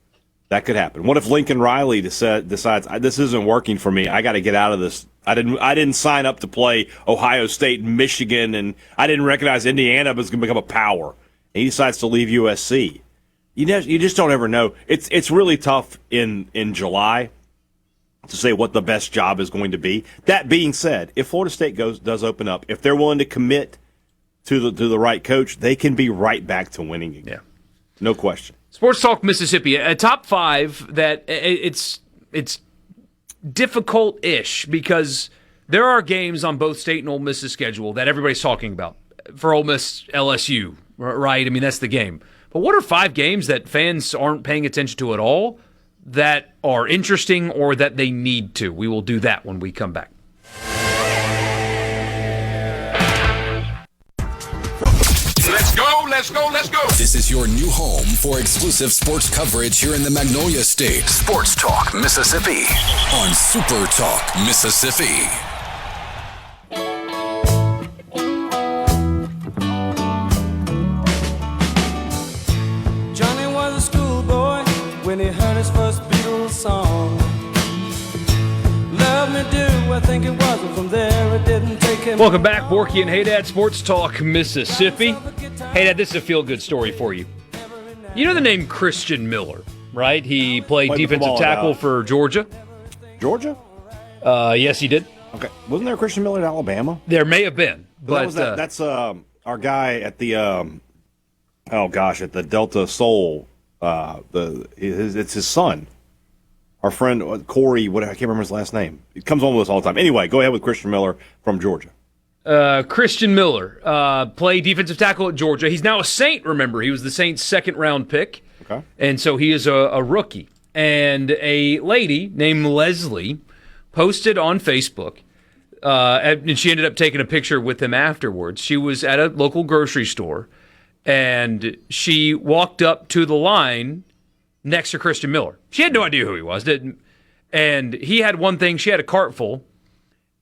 That could happen. What if Lincoln Riley decides this isn't working for me? I got to get out of this. I didn't sign up to play Ohio State, Michigan, and I didn't recognize Indiana was going to become a power. And he decides to leave USC. You just don't ever know. It's really tough in July to say what the best job is going to be. That being said, if Florida State does open up, if they're willing to commit to the right coach, they can be right back to winning again. Yeah. No question. Sports Talk Mississippi, a top five that it's difficult-ish because there are games on both State and Ole Miss's schedule that everybody's talking about. For Ole Miss, LSU, right? I mean, that's the game. But what are 5 games that fans aren't paying attention to at all that are interesting or that they need to? We will do that when we come back. Let's go. This is your new home for exclusive sports coverage here in the Magnolia State. Sports Talk Mississippi On Super Talk Mississippi. Johnny was a schoolboy when he heard his first Beatles song. Love me do, I think it was, and from there it didn't take him. Welcome back, Borkey and Hadad, Sports Talk Mississippi. Hadad, this is a feel-good story for you. You know the name Christian Miller, right? He played defensive tackle for Georgia. Georgia? Yes, he did. Okay. Wasn't there a Christian Miller in Alabama? There may have been. But that's our guy at the, at the Delta Soul. It's his son. Our friend Corey, I can't remember his last name. He comes on with us all the time. Anyway, go ahead with Christian Miller from Georgia. Christian Miller played defensive tackle at Georgia. He's now a Saint, remember. He was the Saints' second-round pick. Okay. And so he is a rookie. And a lady named Leslie posted on Facebook, and she ended up taking a picture with him afterwards. She was at a local grocery store, and she walked up to the line next to Christian Miller. She had no idea who he was, and he had one thing. She had a cart full,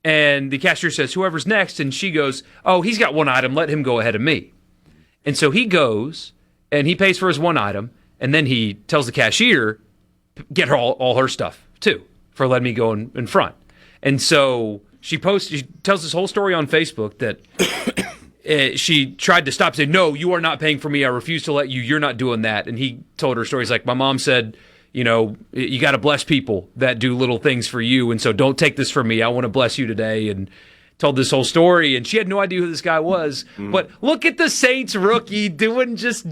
and the cashier says, "Whoever's next," and she goes, "Oh, he's got one item. Let him go ahead of me." And so he goes, and he pays for his one item, and then he tells the cashier, get her all her stuff, too, for letting me go in front. And so she tells this whole story on Facebook that she tried to stop, saying, "No, you are not paying for me. I refuse to let you. You're not doing that." And he told her stories like, "My mom said, you got to bless people that do little things for you. And so don't take this from me. I want to bless you today. And told this whole story, and she had no idea who this guy was. But look at the Saints rookie doing just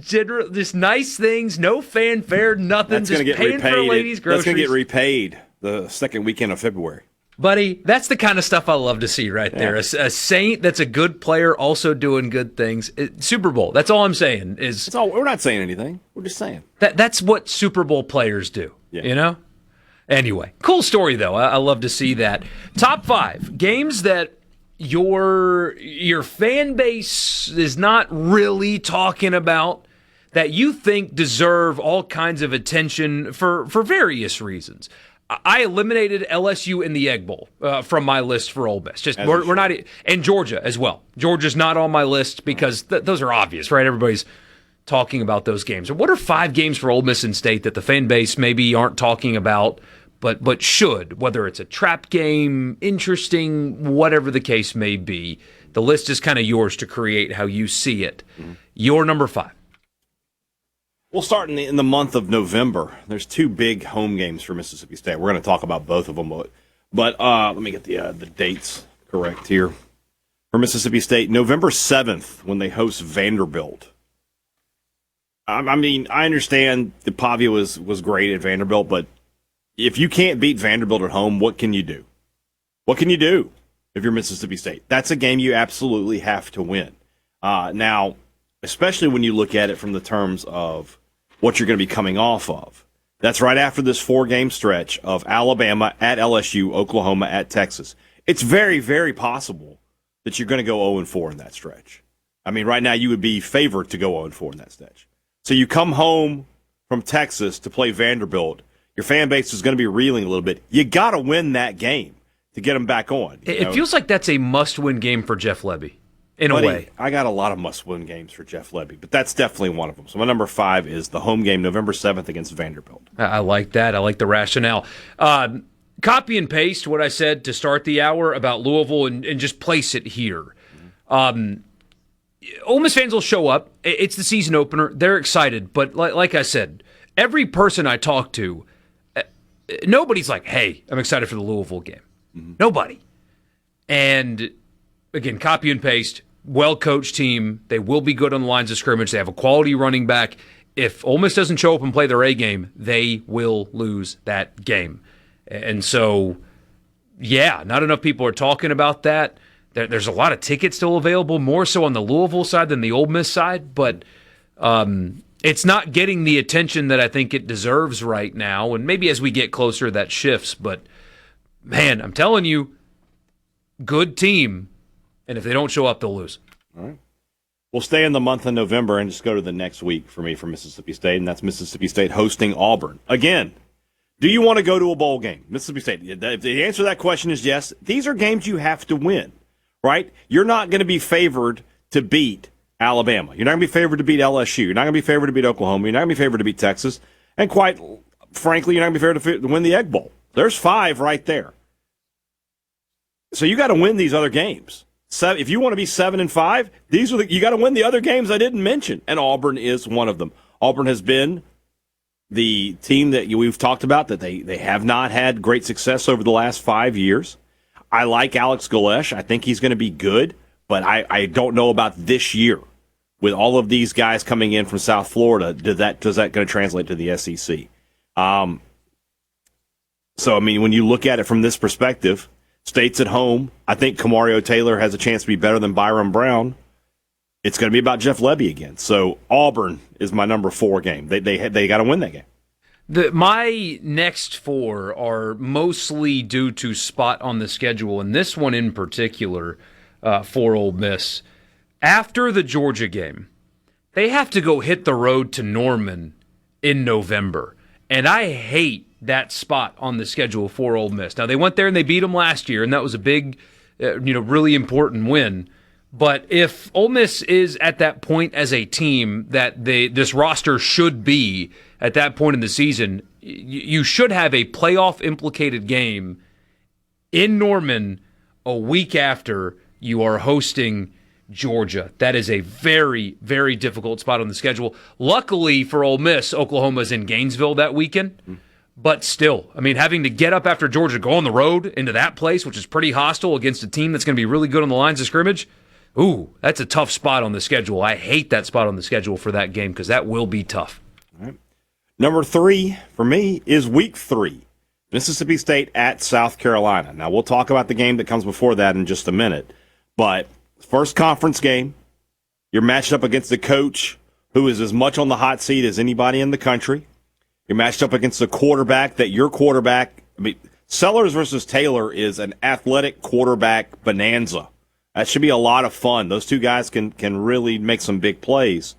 nice things, no fanfare, nothing. That's just paying for ladies' groceries. That's going to get repaid the second weekend of February. Buddy, that's the kind of stuff I love to see right there. A Saint that's a good player also doing good things. Super Bowl, that's all I'm saying. We're not saying anything. We're just saying. That's what Super Bowl players do, Anyway, cool story, though. I love to see that. Top 5 games that your fan base is not really talking about that you think deserve all kinds of attention for various reasons. I eliminated LSU in the Egg Bowl from my list for Ole Miss. We're not, and Georgia as well. Georgia's not on my list because those are obvious, right? Everybody's talking about those games. What are 5 games for Ole Miss in state that the fan base maybe aren't talking about, but should, whether it's a trap game, interesting, whatever the case may be? The list is kind of yours to create how you see it. Your number 5. We'll start in the month of November. There's 2 big home games for Mississippi State. We're going to talk about both of them, but let me get the dates correct here. For Mississippi State, November 7th, when they host Vanderbilt. I mean, I understand the Pavia was great at Vanderbilt, but if you can't beat Vanderbilt at home, what can you do? What can you do if you're Mississippi State? That's a game you absolutely have to win. Now, especially when you look at it from the terms of what you're going to be coming off of. That's right after this 4-game stretch of Alabama at LSU, Oklahoma at Texas. It's very, very possible that you're going to go 0-4 in that stretch. I mean, right now you would be favored to go 0-4 in that stretch. So you come home from Texas to play Vanderbilt. Your fan base is going to be reeling a little bit. You got to win that game to get them back on. It feels like that's a must-win game for Jeff Lebby, in a way. I got a lot of must-win games for Jeff Lebby, but that's definitely one of them. So my number 5 is the home game, November 7th against Vanderbilt. I like that. I like the rationale. Copy and paste what I said to start the hour about Louisville and just place it here. Ole Miss fans will show up. It's the season opener. They're excited, but like I said, every person I talk to, nobody's like, hey, I'm excited for the Louisville game. Nobody. And, again, copy and paste, well-coached team. They will be good on the lines of scrimmage. They have a quality running back. If Ole Miss doesn't show up and play their A game, they will lose that game. And so, yeah, not enough people are talking about that. There's a lot of tickets still available, more so on the Louisville side than the Ole Miss side, but it's not getting the attention that I think it deserves right now, and maybe as we get closer that shifts, but man, I'm telling you, good team, and if they don't show up, they'll lose. All right. We'll stay in the month of November and just go to the next week for me for Mississippi State, and that's Mississippi State hosting Auburn. Again, do you want to go to a bowl game? Mississippi State, if the answer to that question is yes, these are games you have to win, right? You're not going to be favored to beat Alabama. You're not going to be favored to beat LSU. You're not going to be favored to beat Oklahoma. You're not going to be favored to beat Texas. And quite frankly, you're not going to be favored to win the Egg Bowl. There's 5 right there. So you got to win these other games. If you want to be 7-5, you got to win the other games I didn't mention, and Auburn is one of them. Auburn has been the team that we've talked about that they have not had great success over the last 5 years. I like Alex Galesh. I think he's going to be good, but I don't know about this year. With all of these guys coming in from South Florida, does that going to translate to the SEC? So, I mean, when you look at it from this perspective, State's at home. I think Kamario Taylor has a chance to be better than Byron Brown. It's going to be about Jeff Lebby again. So Auburn is my number 4 game. They got to win that game. My next 4 are mostly due to spot on the schedule, and this one in particular for Ole Miss. After the Georgia game, they have to go hit the road to Norman in November, and I hate that spot on the schedule for Ole Miss. Now, they went there and they beat them last year, and that was a big, really important win. But if Ole Miss is at that point as a team that this roster should be at that point in the season, you should have a playoff-implicated game in Norman a week after you are hosting Georgia. That is a very, very difficult spot on the schedule. Luckily for Ole Miss, Oklahoma's in Gainesville that weekend. But still, I mean, having to get up after Georgia, go on the road into that place, which is pretty hostile against a team that's going to be really good on the lines of scrimmage, ooh, that's a tough spot on the schedule. I hate that spot on the schedule for that game because that will be tough. All right. Number 3 for me is week 3, Mississippi State at South Carolina. Now, we'll talk about the game that comes before that in just a minute, but first conference game, you're matched up against a coach who is as much on the hot seat as anybody in the country. You're matched up against a quarterback that your quarterback, Sellers versus Taylor is an athletic quarterback bonanza. That should be a lot of fun. Those two guys can really make some big plays.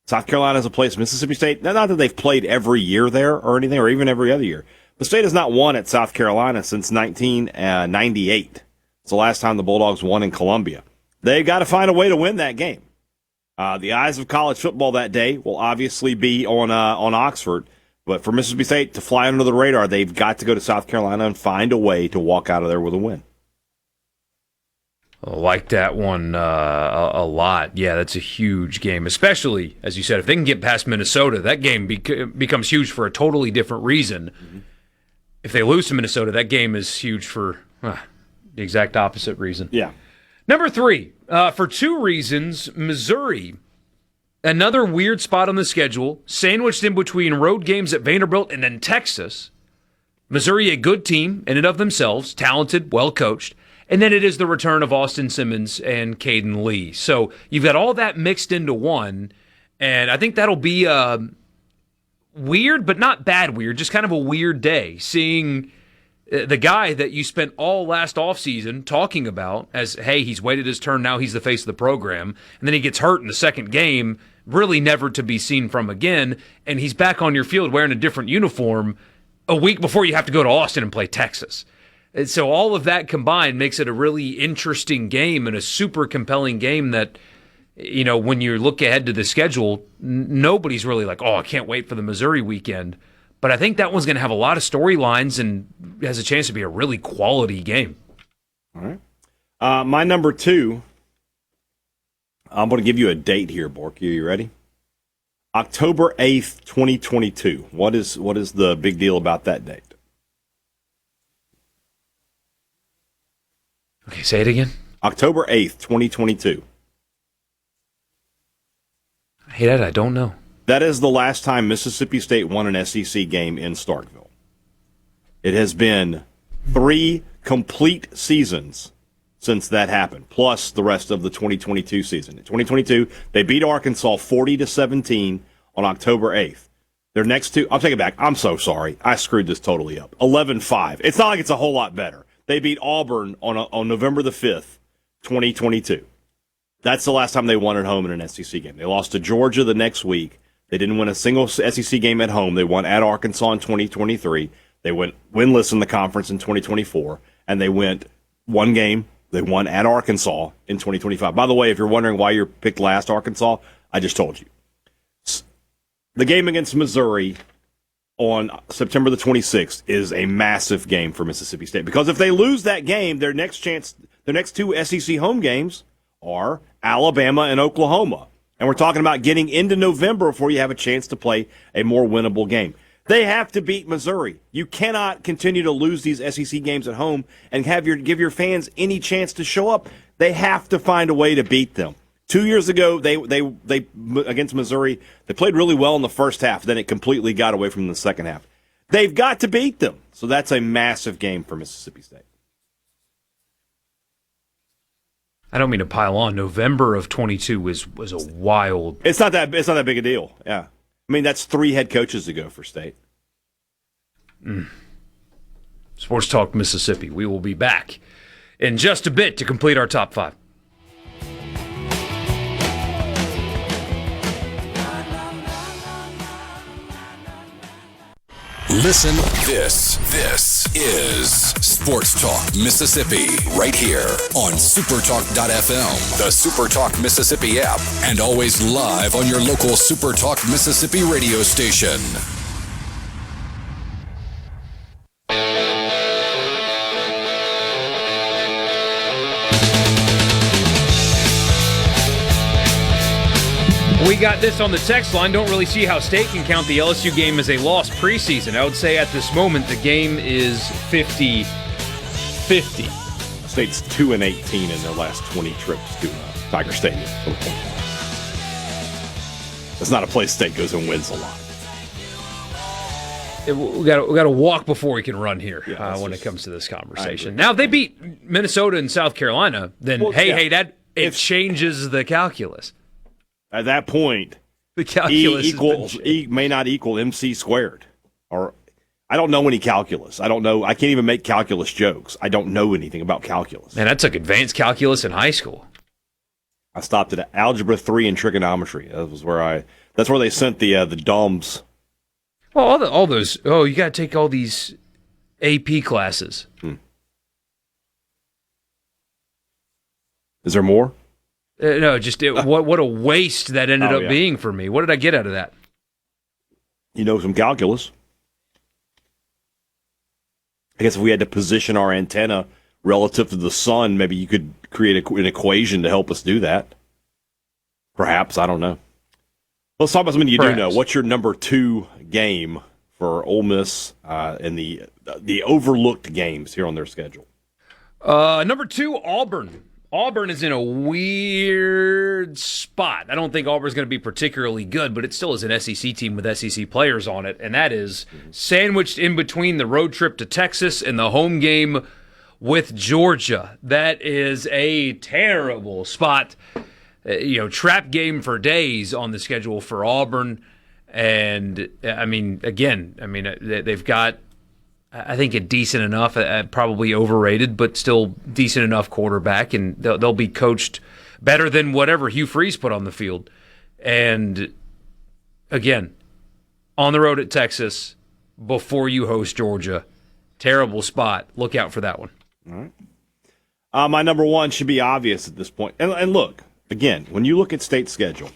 South Carolina is a place, Mississippi State, not that they've played every year there or anything, or even every other year. The state has not won at South Carolina since 1998. It's the last time the Bulldogs won in Columbia. They've got to find a way to win that game. The eyes of college football that day will obviously be on Oxford. But for Mississippi State to fly under the radar, they've got to go to South Carolina and find a way to walk out of there with a win. I like that one a lot. Yeah, that's a huge game, especially, as you said, if they can get past Minnesota, that game becomes huge for a totally different reason. Mm-hmm. If they lose to Minnesota, that game is huge for the exact opposite reason. Yeah. Number 3, for 2 reasons, Missouri. Another weird spot on the schedule, sandwiched in between road games at Vanderbilt and then Texas. Missouri, a good team in and of themselves, talented, well-coached. And then it is the return of Austin Simmons and Caden Lee. So you've got all that mixed into one, and I think that'll be weird, but not bad weird, just kind of a weird day, seeing the guy that you spent all last offseason talking about as, hey, he's waited his turn, now he's the face of the program, and then he gets hurt in the second game, really never to be seen from again, and he's back on your field wearing a different uniform a week before you have to go to Austin and play Texas. And so all of that combined makes it a really interesting game and a super compelling game that, you know, when you look ahead to the schedule, nobody's really like, oh, I can't wait for the Missouri weekend. But I think that one's going to have a lot of storylines and has a chance to be a really quality game. All right. My number 2, I'm going to give you a date here, Borkey. Are you ready? October 8th, 2022. What is the big deal about that date? Okay, say it again. October 8th, 2022. Hadad, I don't know. That is the last time Mississippi State won an SEC game in Starkville. It has been 3 complete seasons since that happened, plus the rest of the 2022 season. In 2022, they beat Arkansas 40-17 on October 8th. Their next 2, I'll take it back. I'm so sorry. I screwed this totally up. 11-5. It's not like it's a whole lot better. They beat Auburn on November the 5th, 2022. That's the last time they won at home in an SEC game. They lost to Georgia the next week. They didn't win a single SEC game at home. They won at Arkansas in 2023. They went winless in the conference in 2024. And they went one game. They won at Arkansas in 2025. By the way, if you're wondering why you're picked last, Arkansas, I just told you. The game against Missouri on September the 26th is a massive game for Mississippi State. Because if they lose that game, their next 2 SEC home games are Alabama and Oklahoma. And we're talking about getting into November before you have a chance to play a more winnable game. They have to beat Missouri. You cannot continue to lose these SEC games at home and give your fans any chance to show up. They have to find a way to beat them. 2 years ago, they against Missouri, they played really well in the first half. Then it completely got away from the second half. They've got to beat them. So that's a massive game for Mississippi State. I don't mean to pile on. November of 22 was a wild. It's not that big a deal. Yeah, I mean that's 3 head coaches ago for State. Sports Talk Mississippi. We will be back in just a bit to complete our top 5. Listen, This is Sports Talk Mississippi, right here on SuperTalk.fm, the SuperTalk Mississippi app, and always live on your local SuperTalk Mississippi radio station. We got this on the text line. Don't really see how State can count the LSU game as a loss preseason. I would say at this moment the game is 50-50. State's 2-18 in their last 20 trips to Tiger Stadium. It's not a place State goes and wins a lot. We got to walk before we can run here when it comes to this conversation. Now, if they beat Minnesota and South Carolina, then it changes the calculus. At that point, the calculus E may not equal MC squared. Or I don't know any calculus. I don't know. I can't even make calculus jokes. I don't know anything about calculus. Man, I took advanced calculus in high school. I stopped at Algebra 3 and trigonometry. That's where they sent the DOMs. Well, all those. Oh, you got to take all these AP classes. Is there more? No, what a waste that ended up being for me. What did I get out of that? You know some calculus. I guess if we had to position our antenna relative to the sun, maybe you could create an equation to help us do that. Perhaps, I don't know. Let's talk about something you do know. What's your number 2 game for Ole Miss and the overlooked games here on their schedule? Number 2, Auburn. Auburn is in a weird spot. I don't think Auburn's going to be particularly good, but it still is an SEC team with SEC players on it, and that is sandwiched in between the road trip to Texas and the home game with Georgia. That is a terrible spot. Trap game for days on the schedule for Auburn. And, they've got, I think, a decent enough, probably overrated, but still decent enough quarterback, and they'll be coached better than whatever Hugh Freeze put on the field. And, again, on the road at Texas before you host Georgia. Terrible spot. Look out for that one. All right. My number 1 should be obvious at this point. And look, again, when you look at State's schedule,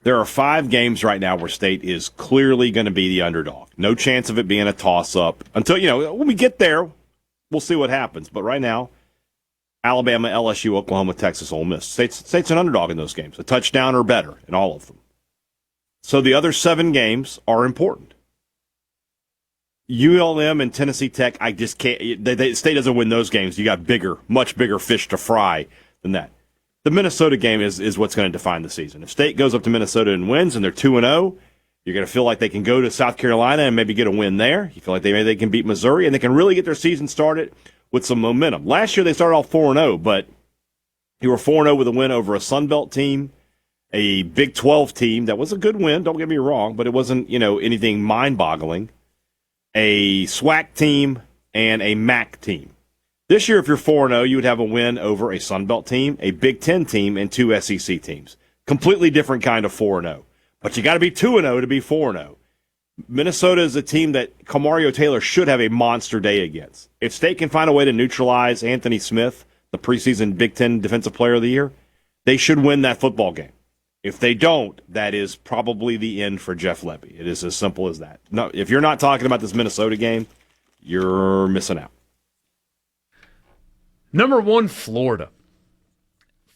there are 5 games right now where State is clearly going to be the underdog. No chance of it being a toss-up. Until, when we get there, we'll see what happens. But right now, Alabama, LSU, Oklahoma, Texas, Ole Miss. State's an underdog in those games. A touchdown or better in all of them. So the other 7 games are important. ULM and Tennessee Tech, I just can't. State doesn't win those games. You got much bigger fish to fry than that. The Minnesota game is what's going to define the season. If State goes up to Minnesota and wins, and they're 2-0, you're going to feel like they can go to South Carolina and maybe get a win there. You feel like maybe they can beat Missouri, and they can really get their season started with some momentum. Last year they started off 4-0, but you were 4-0 with a win over a Sun Belt team, a Big 12 team. That was a good win, don't get me wrong, but it wasn't anything mind-boggling. A SWAC team and a MAC team. This year, if you're 4-0, you would have a win over a Sun Belt team, a Big 10 team, and 2 SEC teams. Completely different kind of 4-0. But you got to be 2-0 to be 4-0. Minnesota is a team that Kamario Taylor should have a monster day against. If State can find a way to neutralize Anthony Smith, the preseason Big 10 Defensive Player of the Year, they should win that football game. If they don't, that is probably the end for Jeff Lebby. It is as simple as that. No, if you're not talking about this Minnesota game, you're missing out. Number 1, Florida.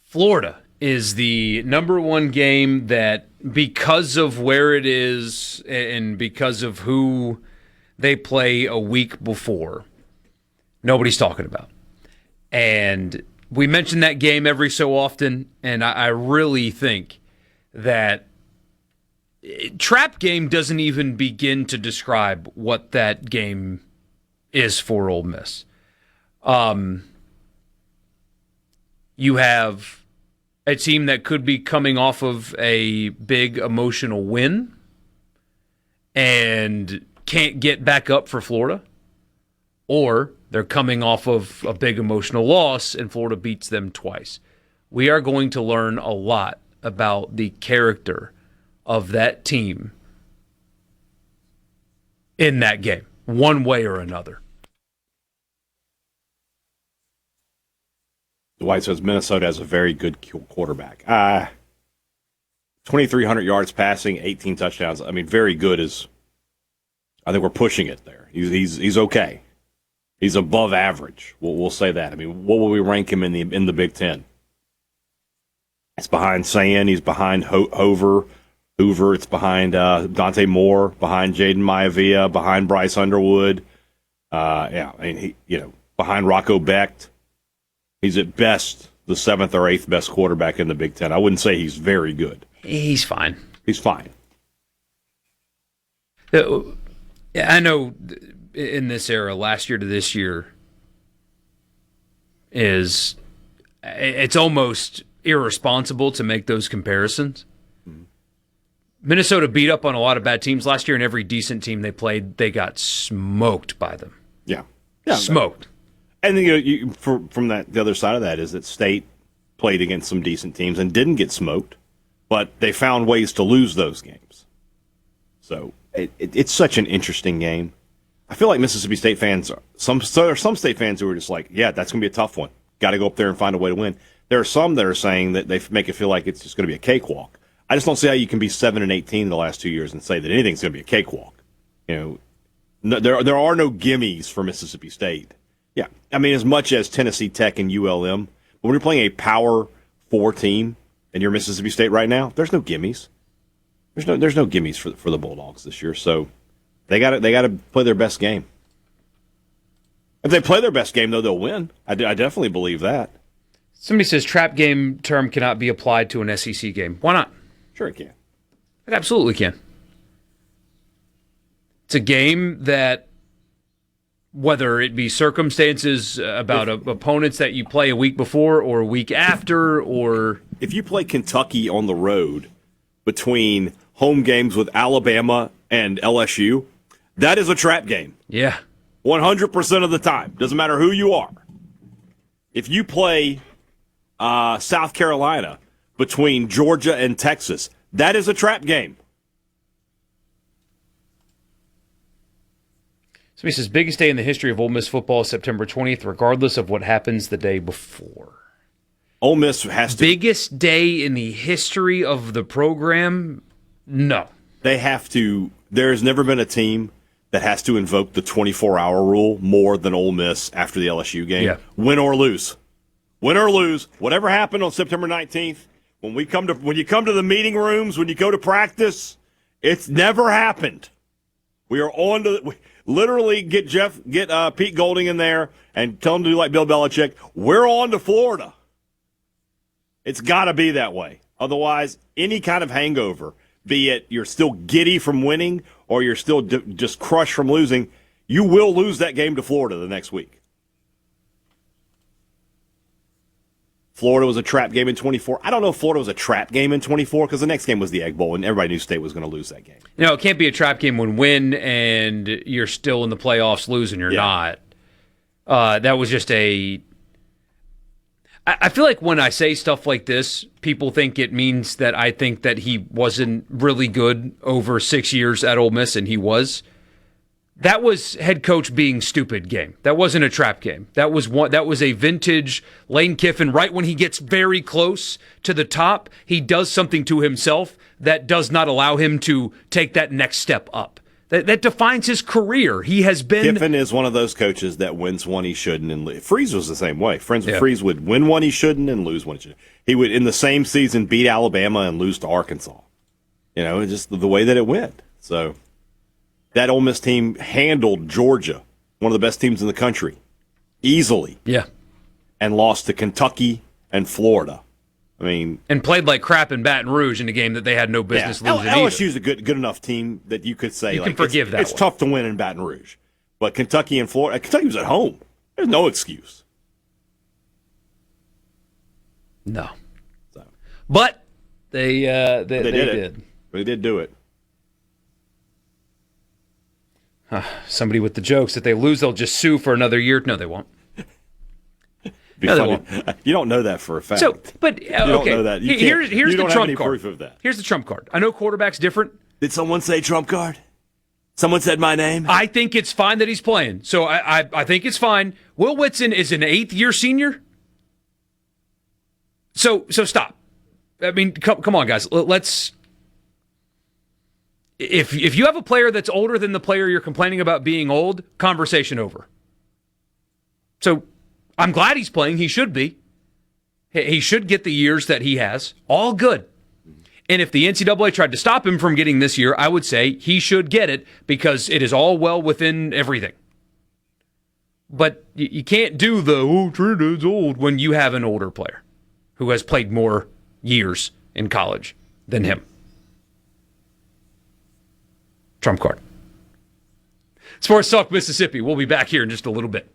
Florida is the number 1 game that, because of where it is and because of who they play a week before, nobody's talking about. And we mention that game every so often, and I really think that trap game doesn't even begin to describe what that game is for Ole Miss. You have a team that could be coming off of a big emotional win and can't get back up for Florida, or they're coming off of a big emotional loss and Florida beats them twice. We are going to learn a lot about the character of that team in that game, one way or another. Dwight says Minnesota has a very good quarterback. 2,300 yards passing, 18 touchdowns. I mean, very good is. I think we're pushing it there. He's okay. He's above average. We'll say that. I mean, what will we rank him in the Big Ten? It's behind Sand. He's behind Hoover. It's behind Dante Moore, behind Jaden Maivia, behind Bryce Underwood. Behind Rocco Becht. He's at best the 7th or 8th best quarterback in the Big Ten. I wouldn't say he's very good. He's fine. He's fine. I know in this era, last year to this year, it's almost irresponsible to make those comparisons. Minnesota beat up on a lot of bad teams last year, and every decent team they played, they got smoked by them. Yeah. Smoked. And then, from the other side of that is that State played against some decent teams and didn't get smoked, but they found ways to lose those games. So it's such an interesting game. I feel like Mississippi State fans, some State fans who are just like, yeah, that's going to be a tough one. Got to go up there and find a way to win. There are some that are saying that they make it feel like it's just going to be a cakewalk. I just don't see how you can be 7-18 in the last 2 years and say that anything's going to be a cakewalk. There are no gimmies for Mississippi State. Yeah, I mean, as much as Tennessee Tech and ULM, but when you're playing a Power 4 team and you're Mississippi State right now, there's no gimmies. There's no gimmies for the Bulldogs this year. So they got to play their best game. If they play their best game, though, they'll win. I definitely believe that. Somebody says trap game term cannot be applied to an SEC game. Why not? Sure it can. It absolutely can. It's a game that, whether it be circumstances about opponents that you play a week before or a week after, or if you play Kentucky on the road between home games with Alabama and LSU, that is a trap game. Yeah. 100% of the time. Doesn't matter who you are. If you play South Carolina between Georgia and Texas, that is a trap game. Somebody says, biggest day in the history of Ole Miss football is September 20th, regardless of what happens the day before. Ole Miss has to... Biggest day in the history of the program? No. They have to... There's never been a team that has to invoke the 24-hour rule more than Ole Miss after the LSU game. Yeah. Win or lose. Win or lose. Whatever happened on September 19th, when you come to the meeting rooms, when you go to practice, it's never happened. We are on to... Literally get Pete Golding in there and tell him to do like Bill Belichick. We're on to Florida. It's got to be that way. Otherwise, any kind of hangover, be it you're still giddy from winning or you're still just crushed from losing, you will lose that game to Florida the next week. Florida was a trap game in 24. I don't know if Florida was a trap game in 24 because the next game was the Egg Bowl, and everybody knew State was going to lose that game. It can't be a trap game when win and you're still in the playoffs, losing you're not. That was just I feel like when I say stuff like this, people think it means that I think that he wasn't really good over 6 years at Ole Miss, and he was. That was head coach being stupid game. That wasn't a trap game. That was a vintage Lane Kiffin. Right when he gets very close to the top, he does something to himself that does not allow him to take that next step up. That defines his career. He has been... Kiffin is one of those coaches that wins one he shouldn't and lose. Freeze was the same way. Freeze would win one he shouldn't and lose one he shouldn't. He would, in the same season, beat Alabama and lose to Arkansas. Just the way that it went. So... That Ole Miss team handled Georgia, one of the best teams in the country, easily. Yeah. And lost to Kentucky and Florida. And played like crap in Baton Rouge in a game that they had no business losing either. LSU's a good enough team that you could say you can forgive that. It's tough to win in Baton Rouge. But Kentucky and Florida, Kentucky was at home. There's no excuse. No. But they did it. They did do it. Somebody with the jokes that they lose, they'll just sue for another year. No, they won't. No, they won't. You don't know that for a fact. You don't know that. Here's you the don't trump have any card. proof of that. Here's the trump card. I know quarterback's different. Did someone say trump card? Someone said my name? I think it's fine that he's playing. So I think it's fine. Will Whitson is an 8th-year senior. So stop. Come on, guys. Let's... If you have a player that's older than the player you're complaining about being old, conversation over. So I'm glad he's playing. He should be. He should get the years that he has. All good. And if the NCAA tried to stop him from getting this year, I would say he should get it because it is all well within everything. But you can't do Trinidad's old when you have an older player who has played more years in college than him. Trump card. Sports Talk Mississippi. We'll be back here in just a little bit.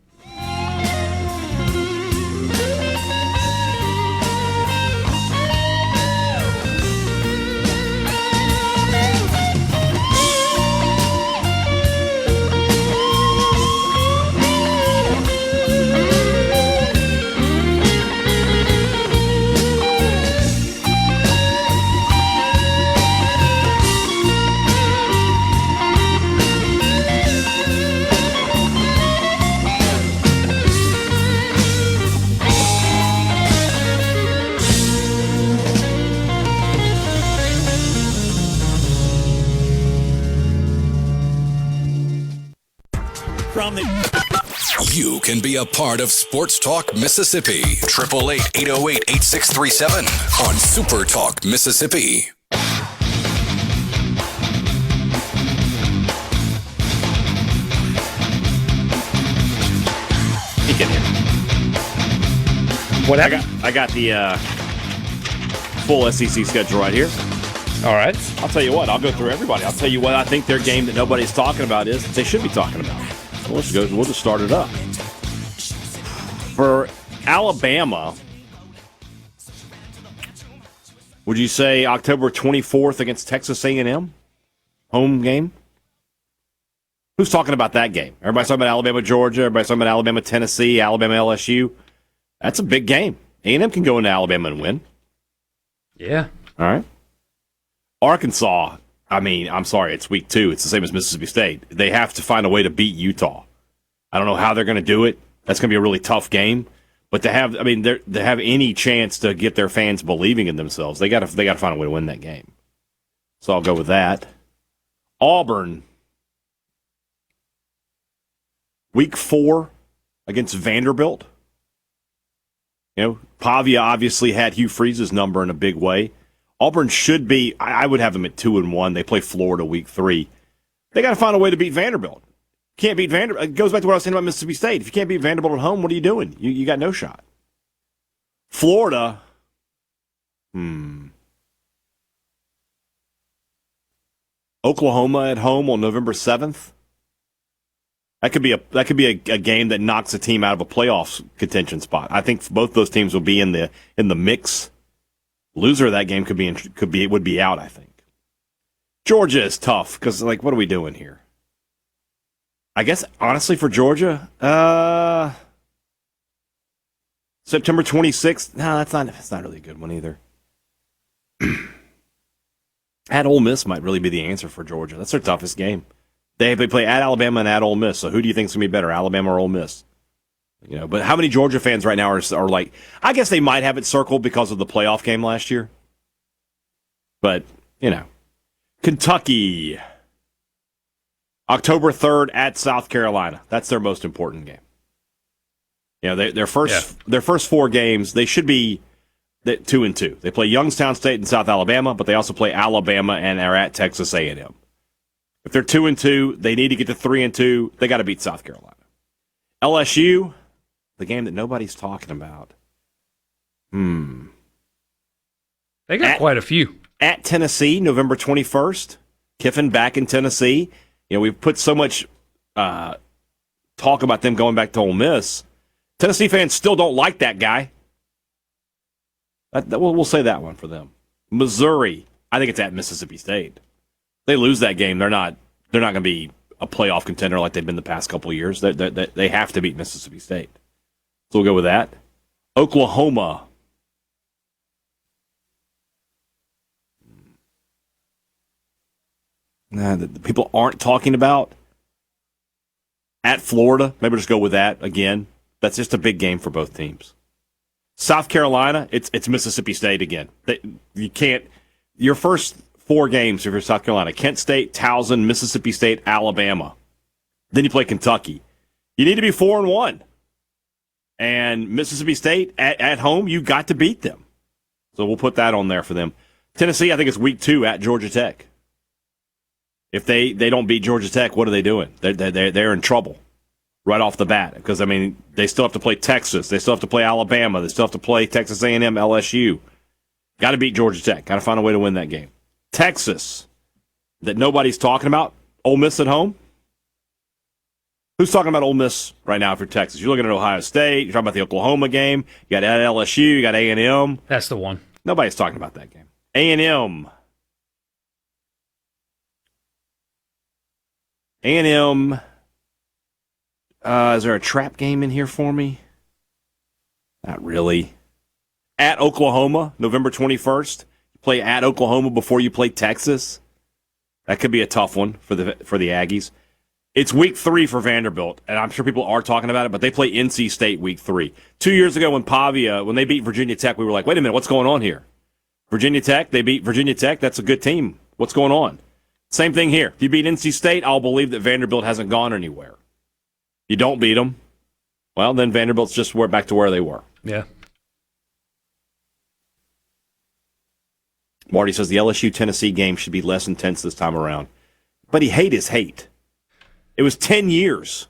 You can be a part of Sports Talk Mississippi. 888-808-8637 on Super Talk Mississippi. He can hear. What happened? I got the full SEC schedule right here. All right. I'll tell you what. I'll go through everybody. I'll tell you what I think their game that nobody's talking about is that they should be talking about. So let's go. We'll just start it up. For Alabama, would you say October 24th against Texas A&M? Home game? Who's talking about that game? Everybody's talking about Alabama, Georgia. Everybody's talking about Alabama, Tennessee, Alabama, LSU. That's a big game. A&M can go into Alabama and win. Yeah. All right. Arkansas, I'm sorry, it's week 2. It's the same as Mississippi State. They have to find a way to beat Utah. I don't know how they're going to do it. That's going to be a really tough game. But to have any chance to get their fans believing in themselves, they got to find a way to win that game. So I'll go with that. Auburn, week 4 against Vanderbilt. You know, Pavia obviously had Hugh Freeze's number in a big way. Auburn should be, I would have them at 2-1. They play Florida week 3. They got to find a way to beat Vanderbilt. Can't beat Vanderbilt. It goes back to what I was saying about Mississippi State. If you can't beat Vanderbilt at home, what are you doing? You got no shot. Florida, Oklahoma at home on November 7th. That could be a game that knocks a team out of a playoff contention spot. I think both those teams will be in the mix. Loser of that game would be out, I think. Georgia is tough because what are we doing here? I guess honestly for Georgia, September 26th. No, that's not really a good one either. At Ole Miss might really be the answer for Georgia. That's their toughest game. They play at Alabama and at Ole Miss. So who do you think is going to be better, Alabama or Ole Miss? You know, but how many Georgia fans right now are like? I guess they might have it circled because of the playoff game last year. But Kentucky, October 3rd at South Carolina. That's their most important game. Their first 4 games they should be 2-2. They play Youngstown State and South Alabama, but they also play Alabama and are at Texas A&M. If they're 2-2, they need to get to 3-2. They got to beat South Carolina. LSU, the game that nobody's talking about. They got quite a few. At Tennessee, November 21st. Kiffin back in Tennessee. We've put so much talk about them going back to Ole Miss. Tennessee fans still don't like that guy. We'll say that one for them. Missouri, I think it's at Mississippi State. They lose that game, they're not going to be a playoff contender like they've been the past couple of years. They have to beat Mississippi State. So we'll go with that. Oklahoma. The people aren't talking about. At Florida, maybe just go with that again. That's just a big game for both teams. South Carolina, it's Mississippi State again. You can't. Your first 4 games if you're South Carolina: Kent State, Towson, Mississippi State, Alabama. Then you play Kentucky. You need to be 4-1. And Mississippi State at home, you got to beat them. So we'll put that on there for them. Tennessee, I think it's week 2 at Georgia Tech. If they don't beat Georgia Tech, what are they doing? They're in trouble right off the bat. Because, I mean, they still have to play Texas. They still have to play Alabama. They still have to play Texas A&M, LSU. Got to beat Georgia Tech. Got to find a way to win that game. Texas, that nobody's talking about. Ole Miss at home. Who's talking about Ole Miss right now for Texas? You're looking at Ohio State. You're talking about the Oklahoma game. You got LSU. You got A&M. That's the one. Nobody's talking about that game. A&M. A&M. Is there a trap game in here for me? Not really. At Oklahoma, November 21st. You play at Oklahoma before you play Texas. That could be a tough one for the Aggies. It's week 3 for Vanderbilt, and I'm sure people are talking about it, but they play NC State week 3. 2 years ago when they beat Virginia Tech, we were like, wait a minute, what's going on here? Virginia Tech, they beat Virginia Tech. That's a good team. What's going on? Same thing here. If you beat NC State, I'll believe that Vanderbilt hasn't gone anywhere. You don't beat them, well, then Vanderbilt's just back to where they were. Yeah. Marty says the LSU-Tennessee game should be less intense this time around. But hate is hate. It was 10 years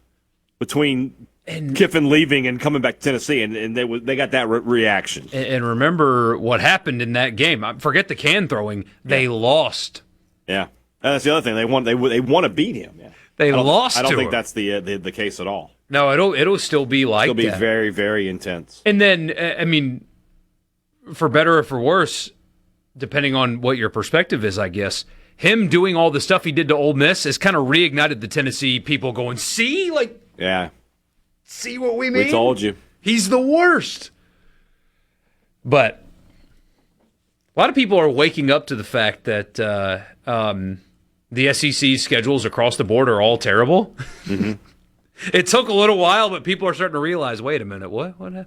between Kiffin leaving and coming back to Tennessee, and they got that reaction. And remember what happened in that game. Forget the can throwing. They lost. Yeah. That's the other thing. They want to beat him. Yeah. They lost. I don't think that's the case at all. No, it'll still be like that. It'll be that. very, very intense. And then, I mean, for better or for worse, depending on what your perspective is, I guess, him doing all the stuff he did to Ole Miss has kind of reignited the Tennessee people going, see what we mean? We told you. He's the worst. But a lot of people are waking up to the fact that the SEC schedules across the board are all terrible. Mm-hmm. It took a little while, but people are starting to realize, wait a minute, what happened?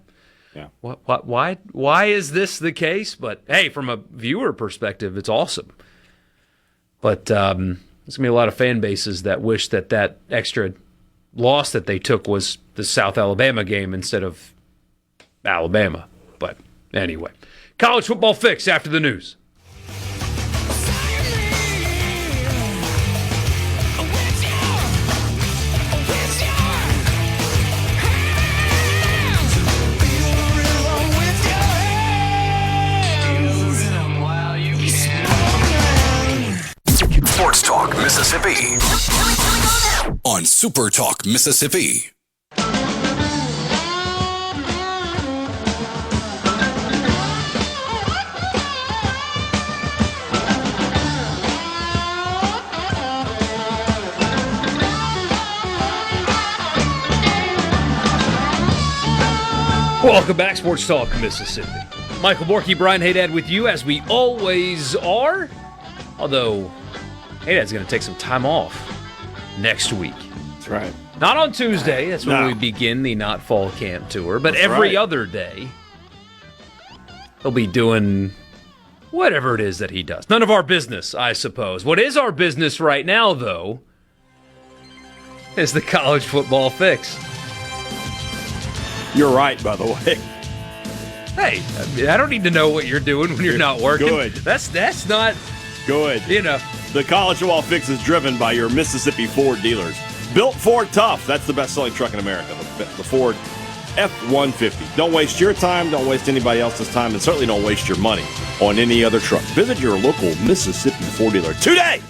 Yeah. Why is this the case? But hey, from a viewer perspective, it's awesome. But there's going to be a lot of fan bases that wish that extra loss that they took was the South Alabama game instead of Alabama. But anyway, college football fix after the news. Sports Talk Mississippi on Super Talk Mississippi. Welcome back, Sports Talk Mississippi. Michael Borkey, Brian Hadad with you, as we always are. Although Hadad's going to take some time off next week. That's right. Not on Tuesday. That's when we begin the Not Fall Camp Tour. But every other day, he'll be doing whatever it is that he does. None of our business, I suppose. What is our business right now, though, is the college football fix. You're right, by the way. Hey, I don't need to know what you're doing when you're not working. Good. That's not good. You know. The college football fix is driven by your Mississippi Ford dealers. Built Ford Tough. That's the best-selling truck in America, the Ford F-150. Don't waste your time. Don't waste anybody else's time. And certainly don't waste your money on any other truck. Visit your local Mississippi Ford dealer today.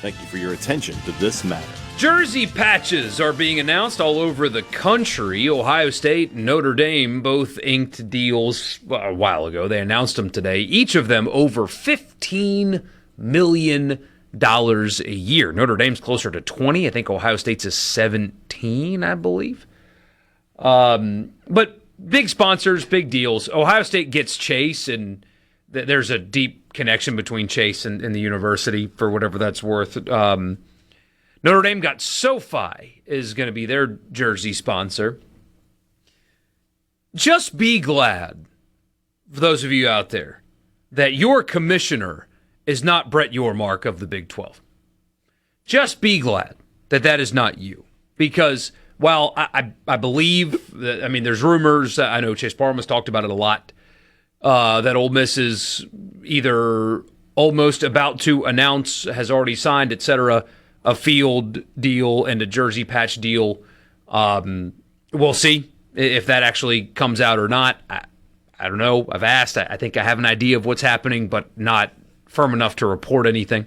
Thank you for your attention to this matter. Jersey patches are being announced all over the country. Ohio State and Notre Dame both inked deals a while ago. They announced them today. Each of them over $15 million a year. Notre Dame's closer to 20. I think Ohio State's is 17, I believe. But big sponsors, big deals. Ohio State gets Chase, and there's a deep connection between Chase and the university, for whatever that's worth. Notre Dame got SoFi, is going to be their jersey sponsor. Just be glad, for those of you out there, that your commissioner is not Brett Yormark of the Big 12. Just be glad that is not you. Because Well, I believe that, I mean, there's rumors. I know Chase Parham's talked about it a lot, that Ole Miss is either almost about to announce, has already signed, etc., a field deal and a jersey patch deal. We'll see if that actually comes out or not. I don't know. I've asked. I think I have an idea of what's happening, but not firm enough to report anything.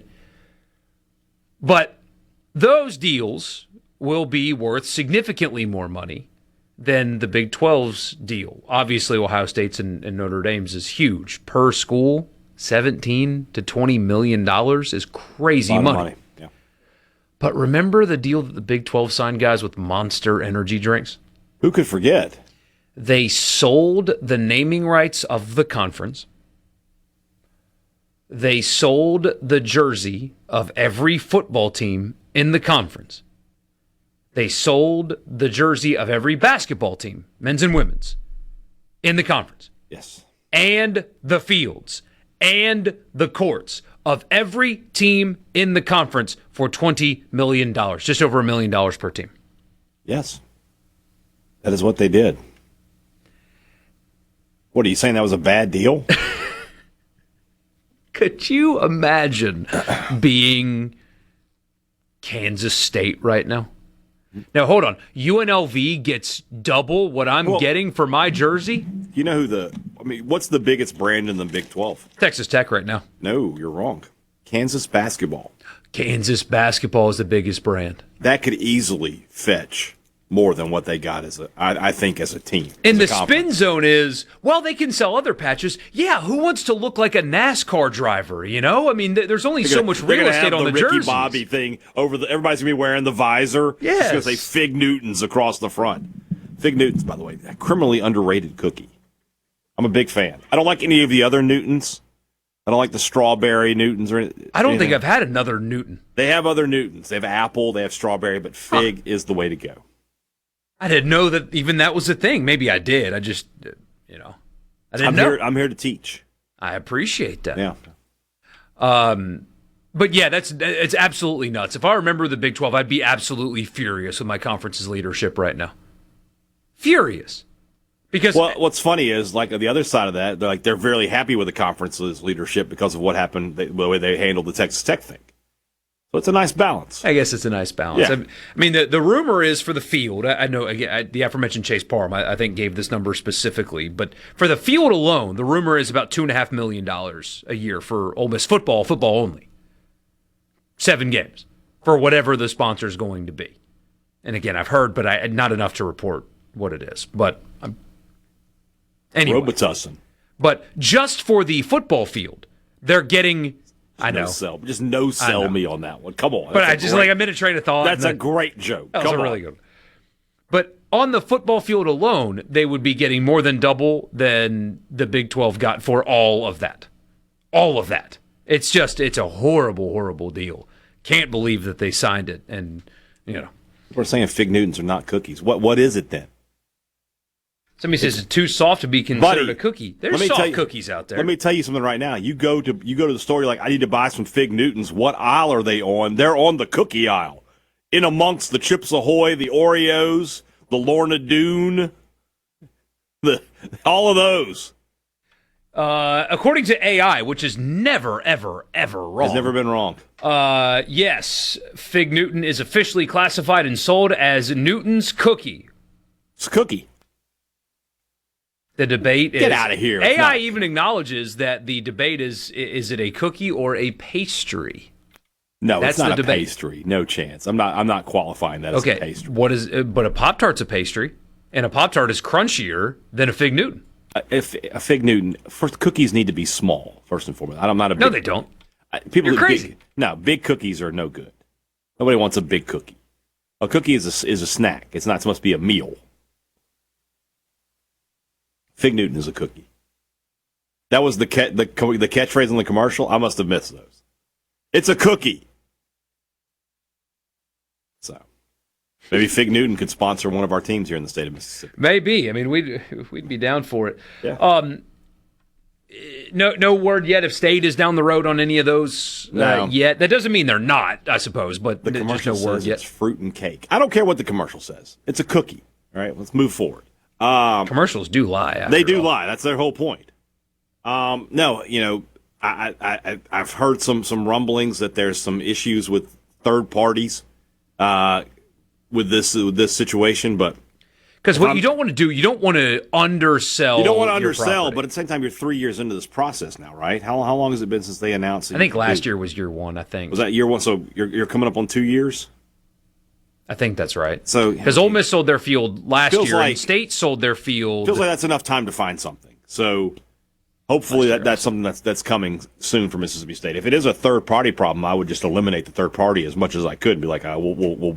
But those deals will be worth significantly more money than the Big 12's deal. Obviously, Ohio State's and Notre Dame's is huge. Per school, $17 to $20 million is crazy money. Yeah. But remember the deal that the Big 12 signed, guys, with Monster energy drinks? Who could forget? They sold the naming rights of the conference. They sold the jersey of every football team in the conference. They sold the jersey of every basketball team, men's and women's, in the conference. Yes. And the fields and the courts of every team in the conference for $20 million, just over $1 million per team. Yes. That is what they did. What, are you saying that was a bad deal? Could you imagine being Kansas State right now? Now, hold on. UNLV gets double what I'm getting for my jersey? You know what's the biggest brand in the Big 12? Texas Tech right now. No, you're wrong. Kansas basketball. Kansas basketball is the biggest brand. That could easily fetch more than what they got I think as a team. And the spin zone is, well, they can sell other patches. Yeah, who wants to look like a NASCAR driver, you know? I mean, there's only so much real estate on the jerseys. Ricky Bobby thing everybody's going to be wearing the visor. Yes. It's going to say Fig Newtons across the front. Fig Newtons, by the way, a criminally underrated cookie. I'm a big fan. I don't like any of the other Newtons. I don't like the strawberry Newtons. I don't think I've had another Newton. They have other Newtons. They have apple, they have strawberry, but Fig is the way to go. I didn't know that even that was a thing. Maybe I did. I just, I didn't know. I'm here to teach. I appreciate that. Yeah. But yeah, it's absolutely nuts. If I remember the Big 12, I'd be absolutely furious with my conference's leadership right now. Furious. Because what's funny is, like, on the other side of that, they're very happy with the conference's leadership because of what happened, the way they handled the Texas Tech thing. So it's a nice balance. I guess it's a nice balance. Yeah. I mean, the rumor is for the field. I know the aforementioned Chase Parham, I think, gave this number specifically. But for the field alone, the rumor is about $2.5 million a year for Ole Miss football only. 7 games for whatever the sponsor is going to be. And again, I've heard, but not enough to report what it is. But anyway. Robitussin. But just for the football field, they're getting... I know. Just no sell me on that one. Come on. But I'm in a train of thought. That's a great joke. That was a really good one. But on the football field alone, they would be getting more than double than the Big 12 got for all of that. All of that. It's a horrible, horrible deal. Can't believe that they signed it. And, We're saying Fig Newtons are not cookies. What is it then? Somebody says it's too soft to be considered a cookie. There's soft cookies out there. Let me tell you something right now. You go to the store, you're like, I need to buy some Fig Newtons. What aisle are they on? They're on the cookie aisle. In amongst the Chips Ahoy, the Oreos, the Lorna Doone, all of those. According to AI, which is never, ever, ever wrong. It's never been wrong. Yes, Fig Newton is officially classified and sold as Newton's Cookie. It's a cookie. The debate is... Get out of here. AI even acknowledges that the debate is it a cookie or a pastry? No, it's not a pastry. No chance. I'm not qualifying that as a pastry. But a Pop-Tart's a pastry, and a Pop-Tart is crunchier than a Fig Newton. A Fig Newton, first, cookies need to be small, first and foremost. I'm not a big... No, they don't. You're crazy. Big cookies are no good. Nobody wants a big cookie. A cookie is a snack. It's not supposed to be a meal. Fig Newton is a cookie. That was the catchphrase in the commercial. I must have missed those. It's a cookie. So maybe Fig Newton could sponsor one of our teams here in the state of Mississippi. Maybe. I mean, we'd be down for it. Yeah. no word yet if State is down the road on any of those yet. That doesn't mean they're not, I suppose, but the commercial just no word says yet. It's fruit and cake. I don't care what the commercial says. It's a cookie. All right, let's move forward. Commercials do lie. They do lie. That's their whole point. No, I've heard some rumblings that there's some issues with third parties with this situation, but because what you don't want to do, you don't want to undersell. You don't want to your undersell, property. but at the same time, you're 3 years into this process now, right? How long has it been since they announced it? I think last year was year one. I think was that year one. So you're coming up on 2 years. I think that's right. So because Ole Miss sold their field last year, like, and State sold their field. Feels like that's enough time to find something. So hopefully that's something that's coming soon for Mississippi State. If it is a third party problem, I would just eliminate the third party as much as I could. Be like, we'll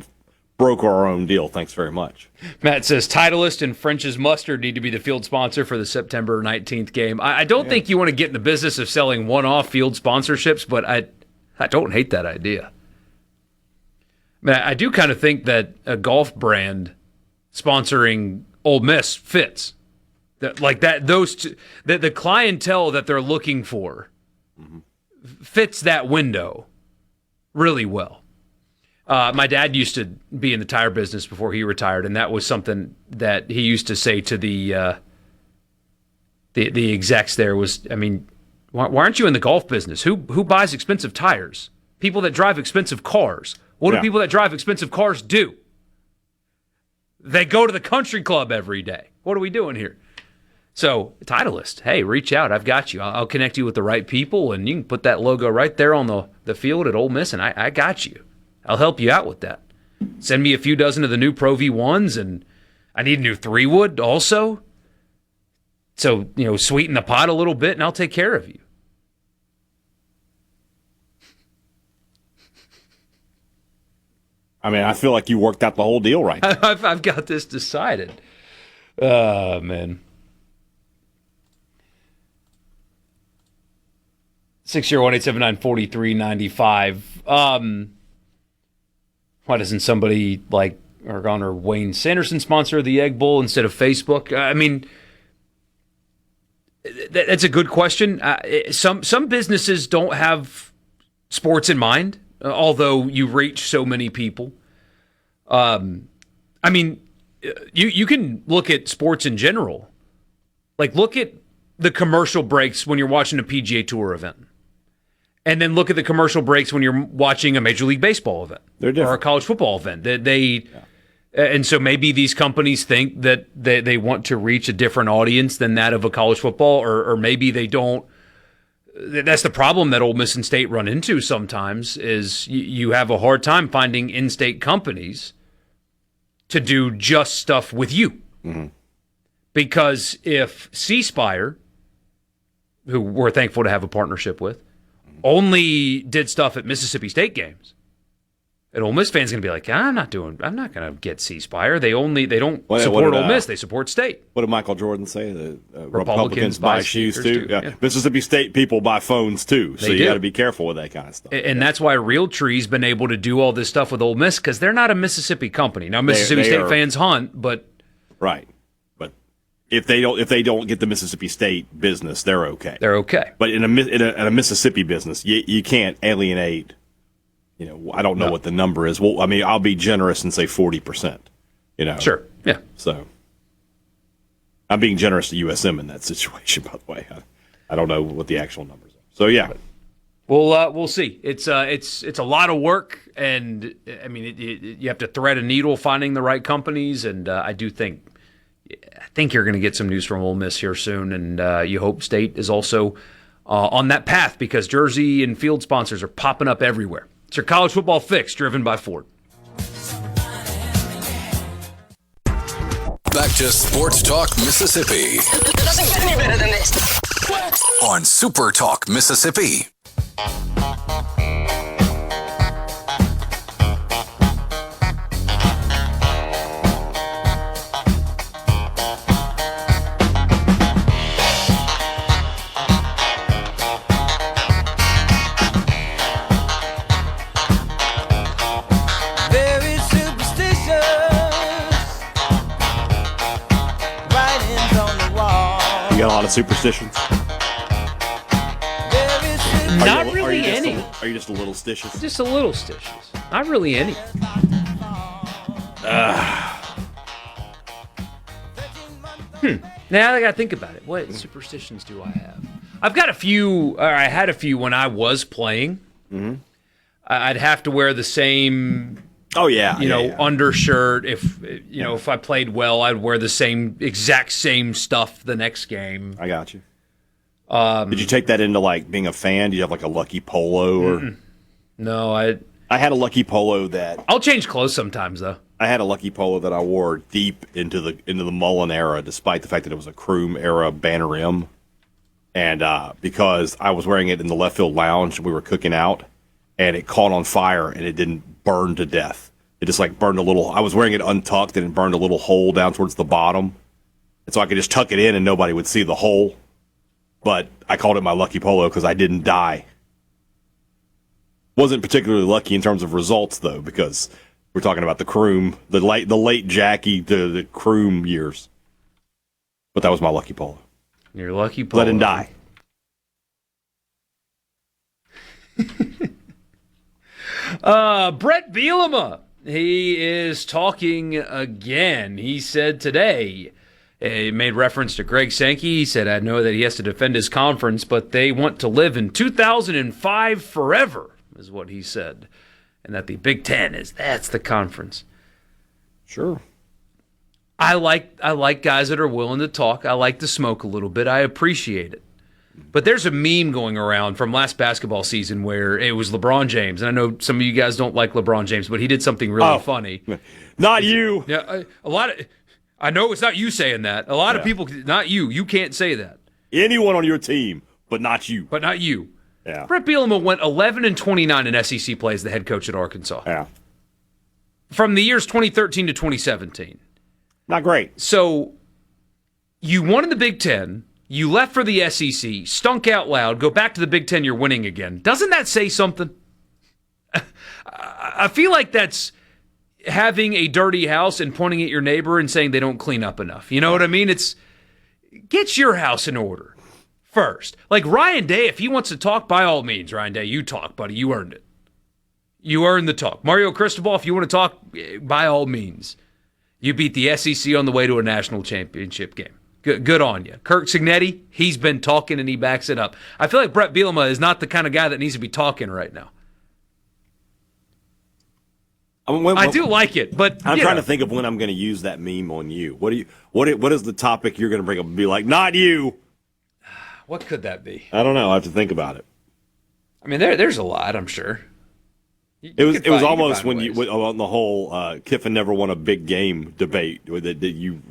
broker our own deal. Thanks very much. Matt says Titleist and French's Mustard need to be the field sponsor for the September 19th game. I don't think you want to get in the business of selling one-off field sponsorships, but I don't hate that idea. I do kind of think that a golf brand sponsoring Ole Miss fits. The clientele that they're looking for fits that window really well. My dad used to be in the tire business before he retired, and that was something that he used to say to the execs there was, I mean, why aren't you in the golf business? Who buys expensive tires? People that drive expensive cars. What do people that drive expensive cars do? They go to the country club every day. What are we doing here? So, Titleist, hey, reach out. I've got you. I'll connect you with the right people, and you can put that logo right there on the field at Ole Miss, and I got you. I'll help you out with that. Send me a few dozen of the new Pro V1s, and I need a new 3-wood also. So, sweeten the pot a little bit, and I'll take care of you. I mean, I feel like you worked out the whole deal right now. I've got this decided. Man. 601-879-4395. Why doesn't somebody like Oregon or Wayne Sanderson sponsor the Egg Bowl instead of Facebook? I mean, that's a good question. Some businesses don't have sports in mind. Although you reach so many people. I mean, you can look at sports in general. Like, look at the commercial breaks when you're watching a PGA Tour event. And then look at the commercial breaks when you're watching a Major League Baseball event. They're different. Or a college football event. And so maybe these companies think that they want to reach a different audience than that of a college football, or maybe they don't. That's the problem that Ole Miss and State run into sometimes is you have a hard time finding in-state companies to do just stuff with you. Mm-hmm. Because if C-Spire, who we're thankful to have a partnership with, only did stuff at Mississippi State games, and Ole Miss fans going to be like, I'm not going to get C-Spire. They don't support Ole Miss. They support State. What did Michael Jordan say? The Republicans buy shoes too. Yeah. Mississippi State people buy phones too. So you got to be careful with that kind of stuff. And that's why Realtree's been able to do all this stuff with Ole Miss because they're not a Mississippi company. Now Mississippi State fans hunt, but right. But if they don't get the Mississippi State business, they're okay. They're okay. But in a Mississippi business, you can't alienate. I don't know what the number is. Well, I mean, I'll be generous and say 40%. Sure. Yeah. So I'm being generous to USM in that situation. By the way, I don't know what the actual numbers are. So yeah. We'll see. It's a lot of work, and I mean, you have to thread a needle finding the right companies, and I think you're going to get some news from Ole Miss here soon, and you hope State is also on that path because jersey and field sponsors are popping up everywhere. It's your college football fix, driven by Ford. Back to Sports Talk Mississippi. It doesn't get any better than this. On Super Talk Mississippi. Very superstitious. Writings on the wall. You got a lot of superstitions. Not really any. Are you just a little stitious? Just a little stitious. Not really any. Now I got to think about it. What superstitions do I have? I've got a few, or I had a few when I was playing. Mm-hmm. I'd have to wear the same, undershirt. If I played well, I'd wear the exact same stuff the next game. I got you. Did you take that into like being a fan? Do you have like a lucky polo or? No, I had a lucky polo that I'll change clothes sometimes though. I had a lucky polo that I wore deep into the Mullen era, despite the fact that it was a Kroom era Banner M, and because I was wearing it in the left field lounge, we were cooking out, and it caught on fire and it didn't burn to death. It just like burned a little. I was wearing it untucked and it burned a little hole down towards the bottom, and so I could just tuck it in and nobody would see the hole. But I called it my lucky polo because I didn't die. Wasn't particularly lucky in terms of results though, because we're talking about the Kroom, the late Jackie, the Kroom years. But that was my lucky polo. Your lucky polo. Let him die. Brett Bielema. He is talking again. He said today, he made reference to Greg Sankey. He said, I know that he has to defend his conference, but they want to live in 2005 forever, is what he said. And that the Big Ten that's the conference. Sure. I like guys that are willing to talk. I like to smoke a little bit. I appreciate it. But there's a meme going around from last basketball season where it was LeBron James. And I know some of you guys don't like LeBron James, but he did something really funny. Not you. Yeah, I know it's not you saying that. A lot of people, not you. You can't say that. Anyone on your team, but not you. But not you. Yeah. Brett Bielema went 11-29 in SEC play as the head coach at Arkansas. Yeah. From the years 2013 to 2017. Not great. So you won in the Big Ten. You left for the SEC, stunk out loud, go back to the Big Ten, you're winning again. Doesn't that say something? I feel like that's having a dirty house and pointing at your neighbor and saying they don't clean up enough. You know what I mean? It's get your house in order first. Like Ryan Day, if he wants to talk, by all means, Ryan Day, you talk, buddy. You earned it. You earned the talk. Mario Cristobal, if you want to talk, by all means. You beat the SEC on the way to a national championship game. Good on you. Kirk Cignetti, he's been talking and he backs it up. I feel like Brett Bielema is not the kind of guy that needs to be talking right now. I do like it, but I'm trying to think of when I'm going to use that meme on you. What is the topic you're going to bring up and be like, not you? What could that be? I don't know. I have to think about it. I mean, there's a lot, I'm sure. It was almost when on the whole Kiffin never won a big game debate that you.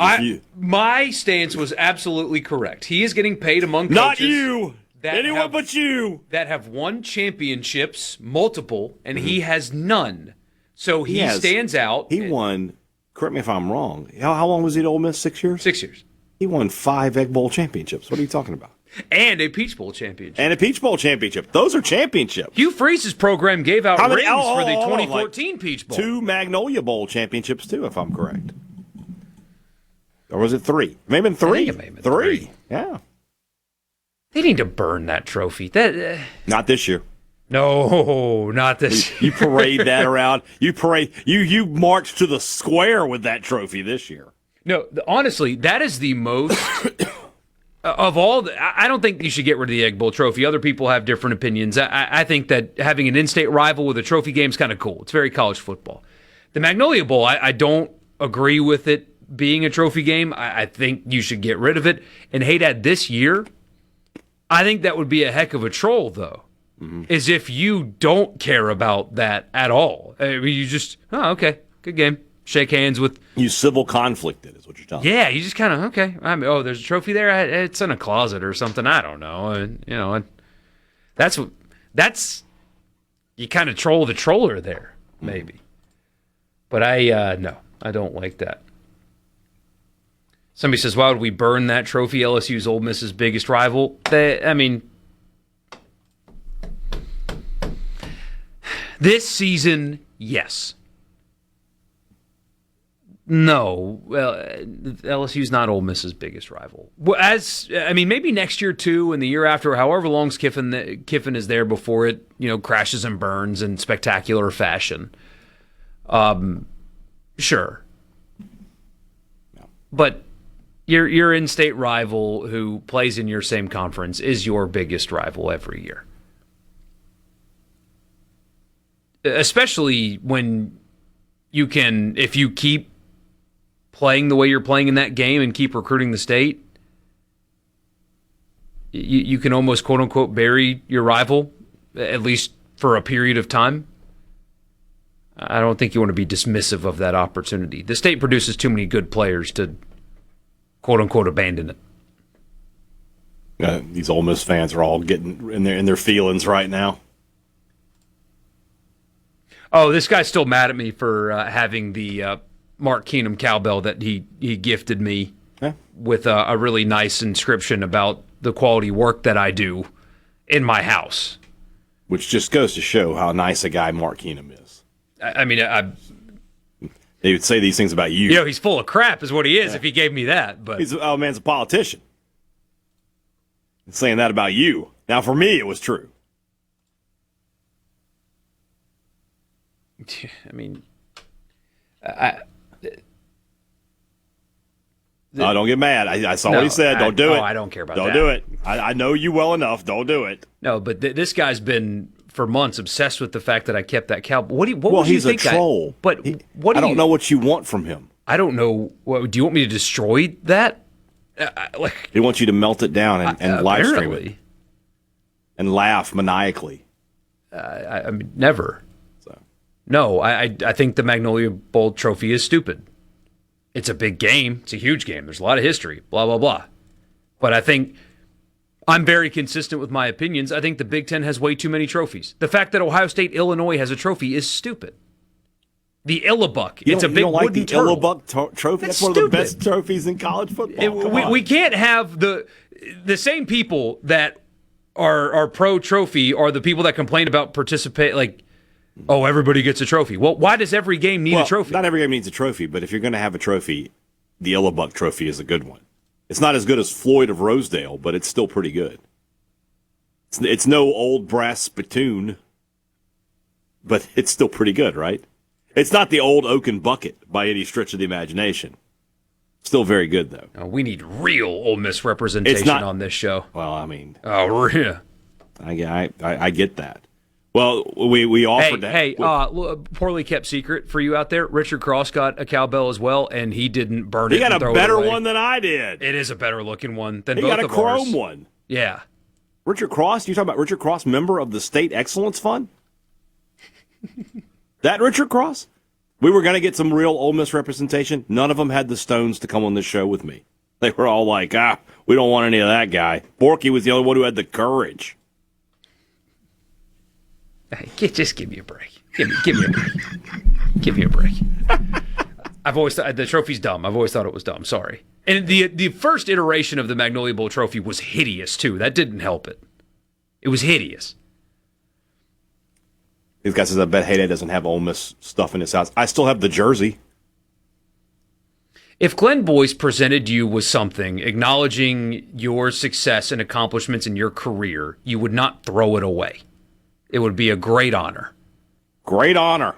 My stance was absolutely correct. He is getting paid among coaches. Not you. Anyone but you. That have won championships, multiple, and he has none. So he stands out. He won. Correct me if I'm wrong. How long was he at Ole Miss? 6 years. 6 years. He won 5 Egg Bowl championships. What are you talking about? And a Peach Bowl championship. Those are championships. Hugh Freeze's program gave out rings for the 2014 Peach Bowl. 2 Magnolia Bowl championships, too, if I'm correct. Or was it 3? Maybe 3. I think it may have been 3. Yeah. They need to burn that trophy. Not this year. No, not this year. You parade that around. You march to the square with that trophy this year. No, honestly, that is the most... Of all, I don't think you should get rid of the Egg Bowl trophy. Other people have different opinions. I think that having an in-state rival with a trophy game is kind of cool. It's very college football. The Magnolia Bowl, I don't agree with it being a trophy game. I think you should get rid of it. And Hadad, this year, I think that would be a heck of a troll, though, is if you don't care about that at all. I mean, you just, okay, good game. Shake hands with... You civil conflicted is what you're telling me. Yeah, you just kind of, okay. There's a trophy there. It's in a closet or something. I don't know. That's you kind of troll the troller there, maybe. But no, I don't like that. Somebody says, why would we burn that trophy? LSU's Ole Miss's biggest rival. This season, yes. No, well, LSU's not Ole Miss's biggest rival. Well, maybe next year too, and the year after, however long Kiffin is there before it, crashes and burns in spectacular fashion. Sure, but your in-state rival who plays in your same conference is your biggest rival every year, especially when if you keep playing the way you're playing in that game and keep recruiting the state, you can almost quote-unquote bury your rival, at least for a period of time. I don't think you want to be dismissive of that opportunity. The state produces too many good players to quote-unquote abandon it. These Ole Miss fans are all getting in their feelings right now. Oh, this guy's still mad at me for having the Mark Keenum cowbell that he gifted me with a really nice inscription about the quality work that I do in my house. Which just goes to show how nice a guy Mark Keenum is. They would say these things about you. He's full of crap is what he is if he gave me that. But man's a politician. And saying that about you. Now, for me, it was true. Don't get mad. I saw what he said. Don't do it. I don't care about that. Don't do it. I know you well enough. Don't do it. No, but this guy's been for months obsessed with the fact that I kept that cow. What would you think? He's a troll. I don't know what you want from him. I don't know. Do you want me to destroy that? He wants you to melt it down and live stream it and laugh maniacally. Never. No, I think the Magnolia Bowl trophy is stupid. It's a big game. It's a huge game. There's a lot of history, blah, blah, blah. But I think I'm very consistent with my opinions. I think the Big Ten has way too many trophies. The fact that Ohio State, Illinois has a trophy is stupid. The Illabuck. It's a big wooden turtle. Illabuck trophy? That's one of the best trophies in college football. We can't have the same people that are pro-trophy are the people that complain about everybody gets a trophy. Well, why does every game need a trophy? Not every game needs a trophy, but if you're going to have a trophy, the Illabuck trophy is a good one. It's not as good as Floyd of Rosedale, but it's still pretty good. It's no old brass spittoon, but it's still pretty good, right? It's not the old oaken bucket by any stretch of the imagination. Still very good, though. We need real Ole Miss representation on this show. Well, I mean... Oh, yeah. I get that. Well, we offered that. Poorly kept secret for you out there. Richard Cross got a cowbell as well, and he didn't burn it. He got a better one than I did. It is a better looking one than both of ours. He got a chrome one. Yeah. Richard Cross? You talking about Richard Cross, member of the State Excellence Fund? That Richard Cross? We were going to get some real Ole Miss representation. None of them had the stones to come on this show with me. They were all like, we don't want any of that guy. Borkey was the only one who had the courage. Hey, just give me a break. Give me a break. Give me a break. I've always thought the trophy's dumb. I've always thought it was dumb. Sorry. And the first iteration of the Magnolia Bowl trophy was hideous too. That didn't help it. It was hideous. These guys says, I bet Hadad doesn't have Ole Miss stuff in his house. I still have the jersey. If Glenn Boyce presented you with something acknowledging your success and accomplishments in your career, you would not throw it away. It would be a great honor. Great honor.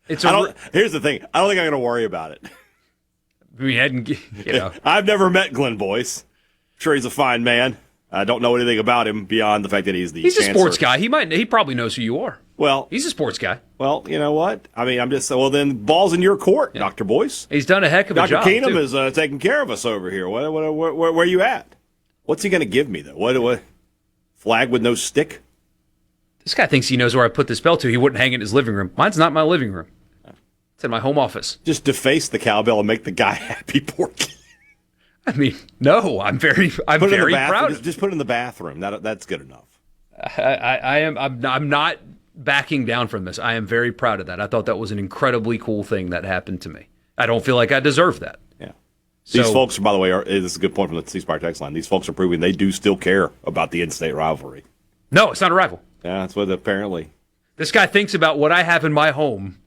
Here's the thing. I don't think I'm going to worry about it. I've never met Glenn Boyce. I'm sure he's a fine man. I don't know anything about him beyond the fact that he's He's chancellor. A sports guy. He probably knows who you are. Well, he's a sports guy. Well, you know what? I mean, I'm just then ball's in your court, yeah. Dr. Boyce. He's done a heck of a job. Dr. Keenum is taking care of us over here. Where are you at? What's he going to give me though? What flag with no stick? This guy thinks he knows where I put this bell to. He wouldn't hang it in his living room. Mine's not in my living room. It's in my home office. Just deface the cowbell and make the guy happy, Borkey. I mean, no, I'm very proud. Just put it in the bathroom. That's good enough. I'm not backing down from this. I am very proud of that. I thought that was an incredibly cool thing that happened to me. I don't feel like I deserve that. Yeah. These folks, by the way, this is a good point from the C-Spire text line. These folks are proving they do still care about the in-state rivalry. No, it's not a rival. Yeah, that's what apparently. This guy thinks about what I have in my home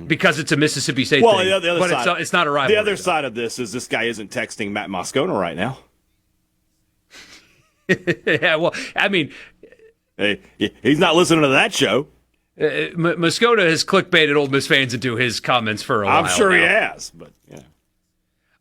because it's a Mississippi State Well, thing. the other but side, it's not a rivalry. The other side of this is this guy isn't texting Matt Moscona right now. Yeah, well, I mean, Hey, he's not listening to that show. Moscona has clickbaited Ole Miss fans into his comments for a while. I'm sure now. he has, but yeah.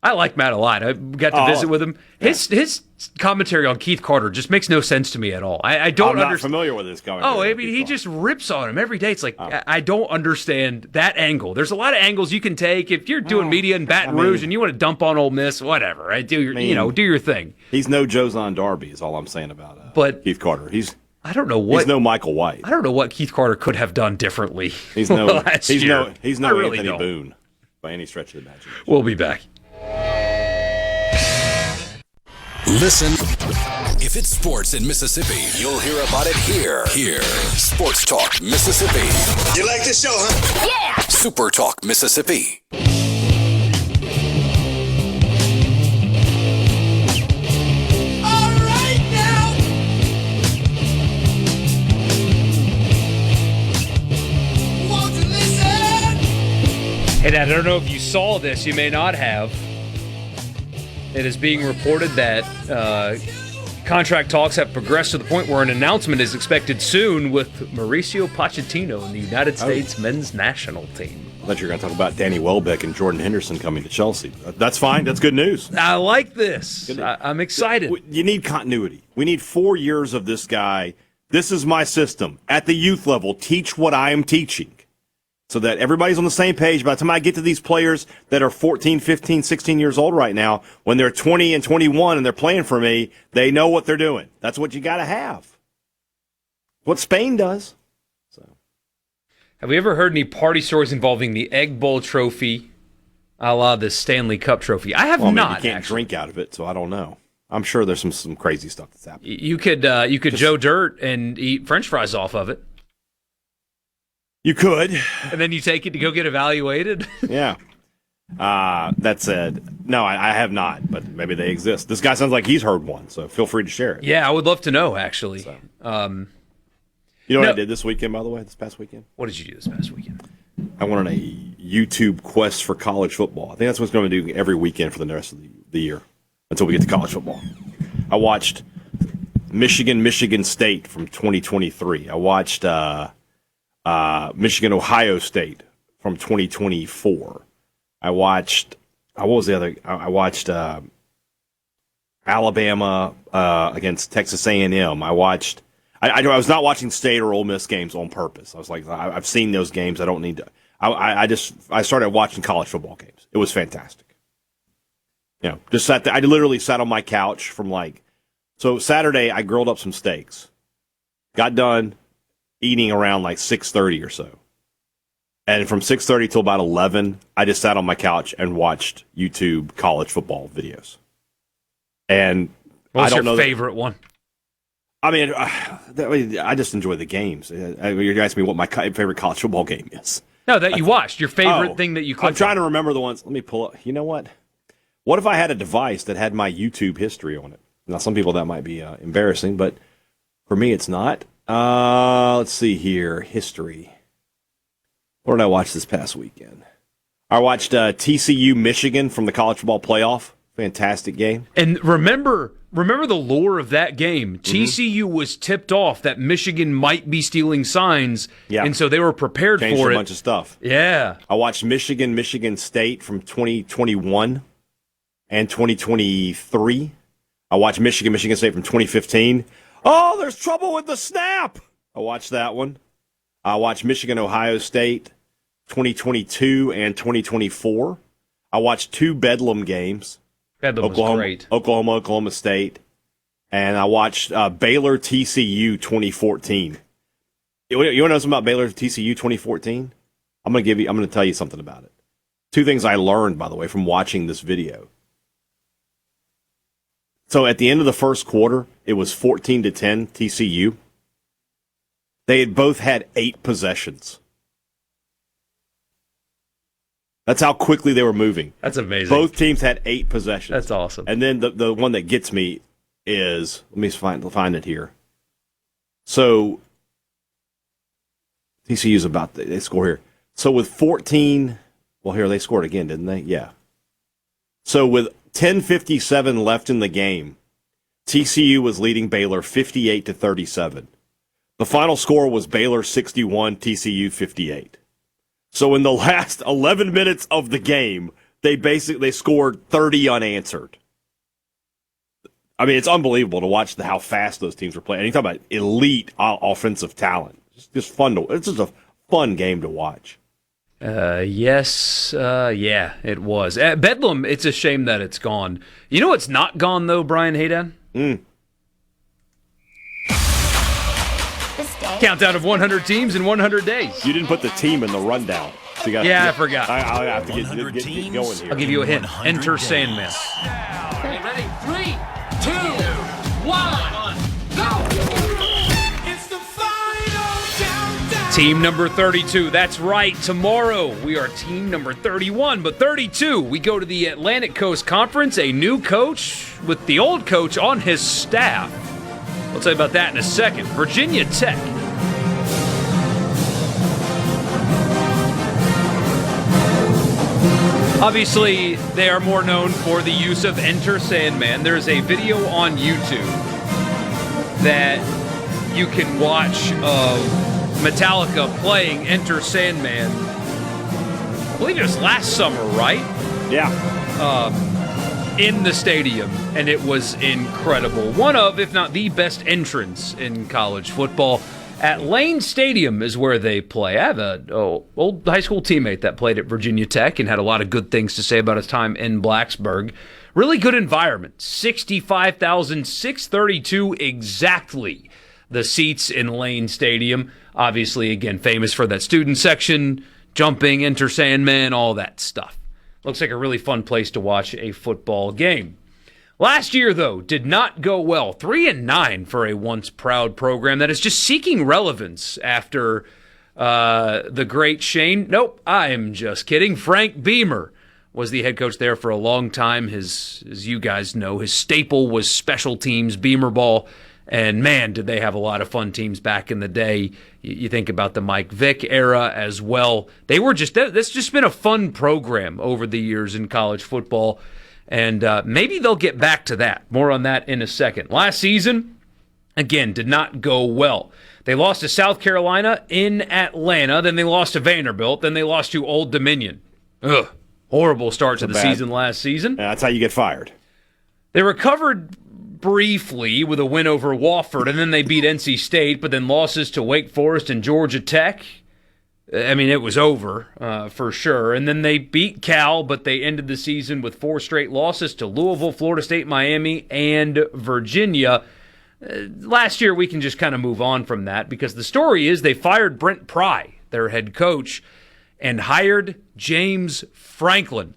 I like Matt a lot. I got to visit with him. His commentary on Keith Carter just makes no sense to me at all. I don't I'm not understand. familiar with his commentary. Oh, I mean, he just rips on him every day. It's like, I don't understand that angle. There's a lot of angles you can take if you're doing media in Baton Rouge and you want to dump on Ole Miss, whatever. Right? Do your thing. He's no Jozon Darby is all I'm saying about Keith Carter. I don't know what. He's no Michael White. I don't know what Keith Carter could have done differently. He's no really Anthony don't. Boone by any stretch of the imagination. We'll be back. Listen. If it's sports in Mississippi, you'll hear about it here. Here. Sports Talk Mississippi. You like this show, huh? Yeah! Super Talk Mississippi. All right now! Won't you listen? Hey, Dad, I don't know if you saw this. You may not have. It is being reported that contract talks have progressed to the point where an announcement is expected soon with Mauricio Pochettino in the United States men's national team. I thought you were going to talk about Danny Welbeck and Jordan Henderson coming to Chelsea. That's fine. That's good news. I like this. I'm excited. You need continuity. We need 4 years of this guy. This is my system. At the youth level, teach what I am teaching so that everybody's on the same page. By the time I get to these players that are 14, 15, 16 years old right now, when they're 20 and 21 and they're playing for me, they know what they're doing. That's what you got to have. What Spain does. Have we ever heard any party stories involving the Egg Bowl trophy, a la the Stanley Cup trophy? I have not. You can't drink out of it, so I don't know. I'm sure there's some crazy stuff that's happening. You could Joe Dirt and eat French fries off of it. You could. And then you take it to go get evaluated. Yeah. That said, no, I have not, but maybe they exist. This guy sounds like he's heard one, so feel free to share it. Yeah, I would love to know, actually. So. You know what I did this weekend, by the way, this past weekend? What did you do this past weekend? I went on a YouTube quest for college football. I think that's what I'm going to do every weekend for the rest of the year until we get to college football. I watched Michigan State from 2023. I watched Michigan Ohio State from 2024. I watched what was the other? I watched Alabama against Texas A&M. I watched. I was not watching State or Ole Miss games on purpose. I was like, I've seen those games. I don't need to. I started watching college football games. It was fantastic. You know, just sat there. I literally sat on my couch from so Saturday I grilled up some steaks. Got done eating around 6:30 or so. And from 6:30 till about 11, I just sat on my couch and watched YouTube college football videos. And What's your favorite one? I mean, I just enjoy the games. You're asking me what my favorite college football game is. No, that you watched. Your favorite thing that you clicked I'm trying to remember the ones. Let me pull up. You know what? What if I had a device that had my YouTube history on it? Now, some people that might be embarrassing, but for me, it's not. Let's see here. History. What did I watch this past weekend? I watched TCU Michigan from the college football playoff. Fantastic game. And remember the lore of that game. Mm-hmm. TCU was tipped off that Michigan might be stealing signs, and so they were prepared Changed for a it. bunch of stuff. Yeah. I watched Michigan State from 2021 and 2023. I watched Michigan State from 2015. Oh, there's trouble with the snap. I watched that one. I watched Michigan Ohio State 2022 and 2024. I watched two Bedlam games. Bedlam was great. Oklahoma State. And I watched Baylor TCU 2014. You want to know something about Baylor TCU 2014? I'm going to tell you something about it. Two things I learned, by the way, from watching this video. So at the end of the first quarter, it was 14-10 TCU. They had both had 8 possessions. That's how quickly they were moving. That's amazing. Both teams had 8 possessions. That's awesome. And then the one that gets me is, let me find it here. So TCU's they score here. So with 14, well, here, they scored again, didn't they? Yeah. So with 10:57 left in the game, TCU was leading Baylor 58-37. The final score was Baylor 61, TCU 58. So in the last 11 minutes of the game, they scored 30 unanswered. I mean, it's unbelievable to watch how fast those teams were playing. And you talk about elite offensive talent. It's just fun it's just a fun game to watch. Yes, it was. Bedlam, it's a shame that it's gone. You know what's not gone, though, Brian Hadad? Countdown of 100 teams in 100 days. You didn't put the team in the rundown. So I forgot. I'll have to get going here. I'll give you a hint. Enter Sandman. Okay, ready? 3, 2, 1, go! It's the final countdown. Team number 32. That's right. Tomorrow we are team number 31, but 32. We go to the Atlantic Coast Conference. A new coach with the old coach on his staff. We'll tell you about that in a second. Virginia Tech. Obviously, they are more known for the use of Enter Sandman. There's a video on YouTube that you can watch of Metallica playing Enter Sandman. I believe it was last summer, right? Yeah. In the stadium, and it was incredible. One of, if not the best entrance in college football. At Lane Stadium is where they play. I have an old high school teammate that played at Virginia Tech and had a lot of good things to say about his time in Blacksburg. Really good environment. 65,632 exactly the seats in Lane Stadium. Obviously, again, famous for that student section, jumping, Enter Sandman, all that stuff. Looks like a really fun place to watch a football game. Last year, though, did not go well. 3-9 for a once proud program that is just seeking relevance after the great Shane. Nope, I'm just kidding. Frank Beamer was the head coach there for a long time. As you guys know, his staple was special teams, Beamer ball. And man, did they have a lot of fun teams back in the day. You think about the Mike Vick era as well. That's just been a fun program over the years in college football. And maybe they'll get back to that. More on that in a second. Last season, again, did not go well. They lost to South Carolina in Atlanta. Then they lost to Vanderbilt. Then they lost to Old Dominion. Ugh. Horrible start to the season last season. Yeah, that's how you get fired. They recovered briefly with a win over Wofford, and then they beat NC State, but then losses to Wake Forest and Georgia Tech. I mean, it was over for sure. And then they beat Cal, but they ended the season with 4 straight losses to Louisville, Florida State, Miami, and Virginia. Last year, we can just kind of move on from that because the story is they fired Brent Pry, their head coach, and hired James Franklin,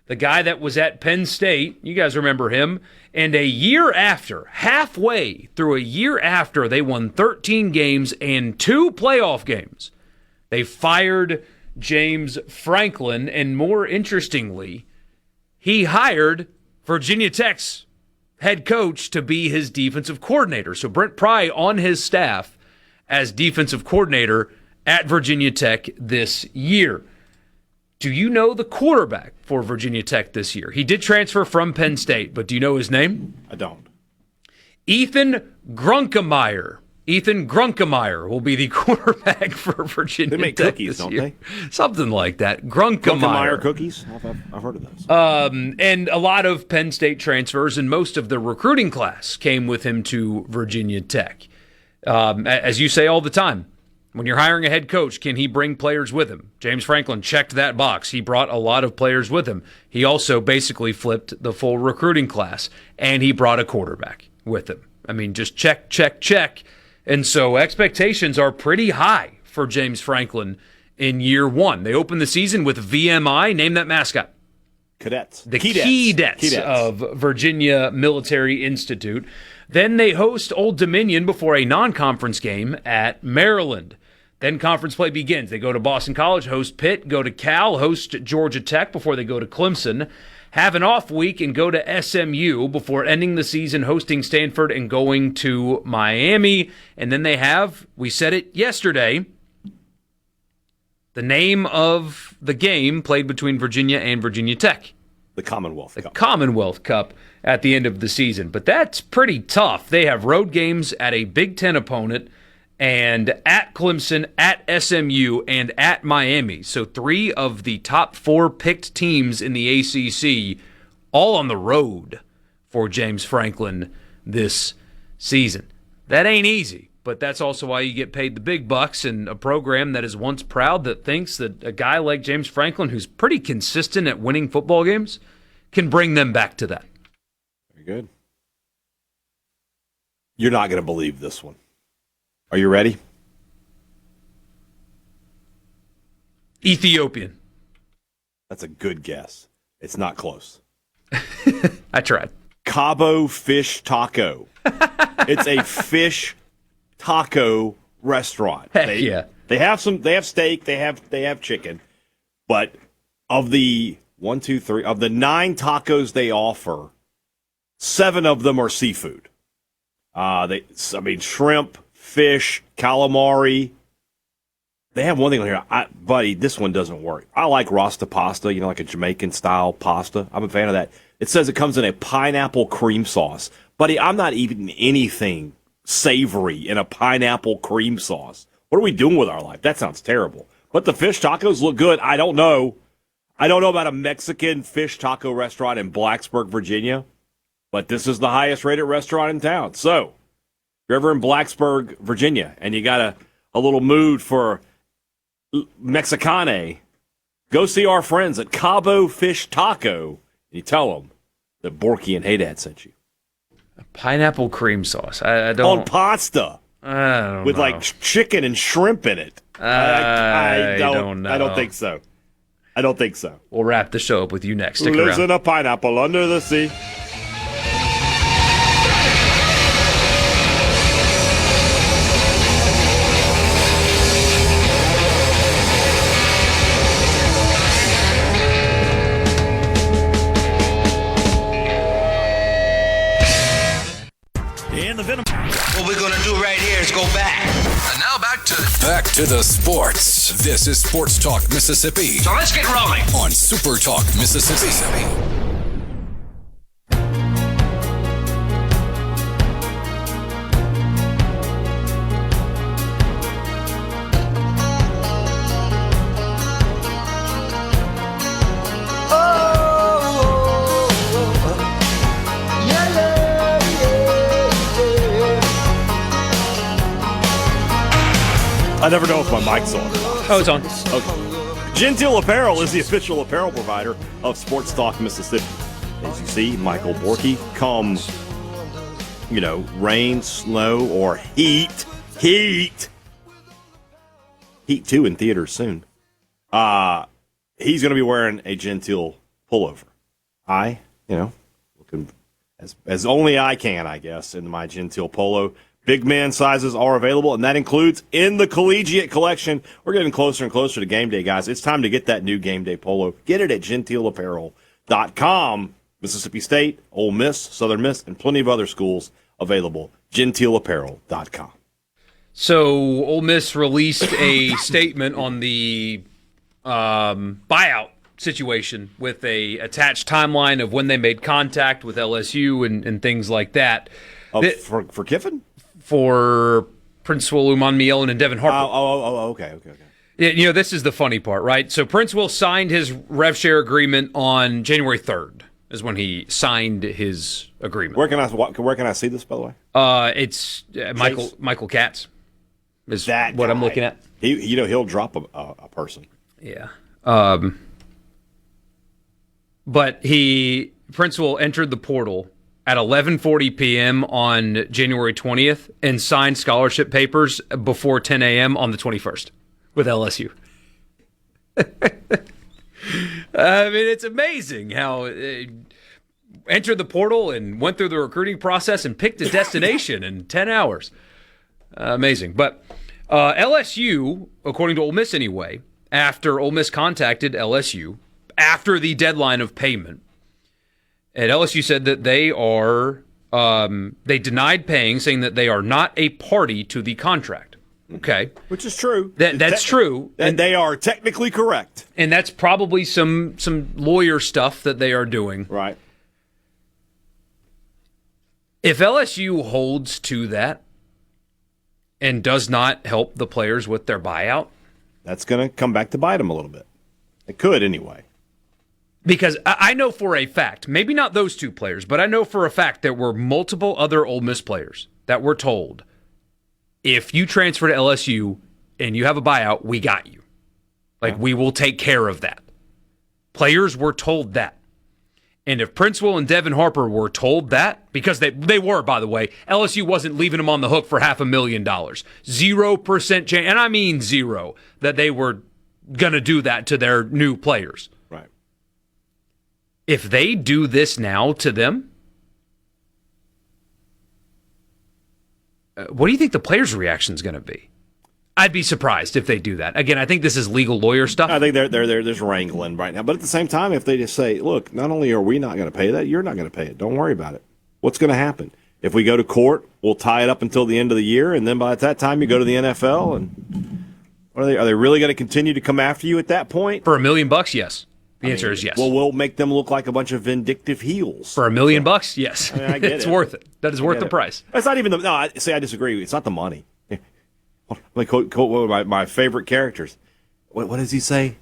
the guy that was at Penn State. You guys remember him. And a year after, halfway through a year after, they won 13 games and 2 playoff games. They fired James Franklin, and more interestingly, he hired Virginia Tech's head coach to be his defensive coordinator. So Brent Pry on his staff as defensive coordinator at Virginia Tech this year. Do you know the quarterback for Virginia Tech this year? He did transfer from Penn State, but do you know his name? I don't. Ethan Grunkemeyer. Ethan Grunkemeyer will be the quarterback for Virginia Tech. They make cookies, don't they? Something like that. Grunkemeyer cookies? I've heard of those. And a lot of Penn State transfers, and most of the recruiting class came with him to Virginia Tech. As you say all the time, when you're hiring a head coach, can he bring players with him? James Franklin checked that box. He brought a lot of players with him. He also basically flipped the full recruiting class, and he brought a quarterback with him. I mean, just check, check, check. And so expectations are pretty high for James Franklin in year one. They open the season with VMI. Name that mascot. Cadets. The Keydets of Virginia Military Institute. Then they host Old Dominion before a non-conference game at Maryland. Then conference play begins. They go to Boston College, host Pitt, go to Cal, host Georgia Tech before they go to Clemson, have an off week and go to SMU before ending the season hosting Stanford and going to Miami. And then they have, we said it yesterday, 2 games the name of the game played between Virginia and Virginia Tech. The Commonwealth The Cup. Commonwealth Cup at the end of the season. But that's pretty tough. They have road games at a Big Ten opponent and at Clemson, at SMU, and at Miami. So 3 of the top 4 picked teams in the ACC all on the road for James Franklin this season. That ain't easy, but that's also why you get paid the big bucks, and a program that is once proud that thinks that a guy like James Franklin, who's pretty consistent at winning football games, can bring them back to that. Very good. You're not going to believe this one. Are you ready? Ethiopian. That's a good guess. It's not close. I tried. Cabo Fish Taco. It's a fish taco restaurant. Heck yeah. They have steak, they have chicken. But of the 9 tacos they offer, 7 of them are seafood. Shrimp, fish, calamari. They have one thing on here. Buddy, this one doesn't work. I like Rasta pasta, like a Jamaican-style pasta. I'm a fan of that. It says it comes in a pineapple cream sauce. Buddy, I'm not eating anything savory in a pineapple cream sauce. What are we doing with our life? That sounds terrible. But the fish tacos look good. I don't know about a Mexican fish taco restaurant in Blacksburg, Virginia, but this is the highest-rated restaurant in town. So, if you're ever in Blacksburg, Virginia, and you got a little mood for Mexicane, go see our friends at Cabo Fish Taco, and you tell them that Borkey and Hadad sent you. Pineapple cream sauce. I don't. On pasta. I don't with know. like chicken and shrimp in it. I don't know. I don't think so. I don't think so. We'll wrap the show up with you next. Stick Lives around. in a pineapple under the sea. What we're gonna do right here is go back. And now back to the sports. This is Sports Talk Mississippi. So let's get rolling On Super Talk Mississippi. I never know if my mic's on. Oh, it's on. Okay. Genteel Apparel is the official apparel provider of Sports Talk Mississippi. As you see, Michael Borkey, come, rain, snow, or heat. Heat 2 in theaters soon. He's going to be wearing a Genteel pullover. Looking as only I can, I guess, in my Genteel polo. Big man sizes are available, and that includes in the collegiate collection. We're getting closer and closer to game day, guys. It's time to get that new game day polo. Get it at GenteelApparel.com. Mississippi State, Ole Miss, Southern Miss, and plenty of other schools available. GenteelApparel.com. So Ole Miss released a statement on the buyout situation with a attached timeline of when they made contact with LSU and things like that. For Kiffin? For Prince Will, Umanmielen, and Devin Harper. Okay. Yeah, this is the funny part, right? So Prince Will signed his rev share agreement on January 3rd is when he signed his agreement. Where can I see this, by the way? It's Michael Katz is that what guy. I'm looking at. He'll drop a person. Yeah. But Prince Will entered the portal at 11:40 p.m. on January 20th and signed scholarship papers before 10 a.m. on the 21st with LSU. It's amazing how entered the portal and went through the recruiting process and picked a destination in 10 hours. Amazing. But LSU, according to Ole Miss anyway, after Ole Miss contacted LSU after the deadline of payment, and LSU said that they denied paying, saying that they are not a party to the contract. Okay. Which is true. That's true. And they are technically correct. And that's probably some lawyer stuff that they are doing. Right. If LSU holds to that and does not help the players with their buyout, that's going to come back to bite them a little bit. It could anyway. Because I know for a fact, maybe not those two players, but I know for a fact there were multiple other Ole Miss players that were told, if you transfer to LSU and you have a buyout, we got you. Like, we will take care of that. Players were told that. And if Princewell and Devin Harper were told that, because they were, by the way, LSU wasn't leaving them on the hook for $500,000. 0% chance, and I mean zero, that they were going to do that to their new players. Right. If they do this now to them, what do you think the players' reaction is going to be? I'd be surprised if they do that. Again, I think this is legal lawyer stuff. I think they're just wrangling right now. But at the same time, if they just say, look, not only are we not going to pay that, you're not going to pay it. Don't worry about it. What's going to happen? If we go to court, we'll tie it up until the end of the year, and then by that time you go to the NFL. And are they really going to continue to come after you at that point? For $1 million, yes. The answer is yes. Well, we'll make them look like a bunch of vindictive heels. For $1 million, yes. I get it's it. worth it. That is worth the price. It's not even the. No, I disagree. It's not the money. Like quote one of my favorite characters. What does he say?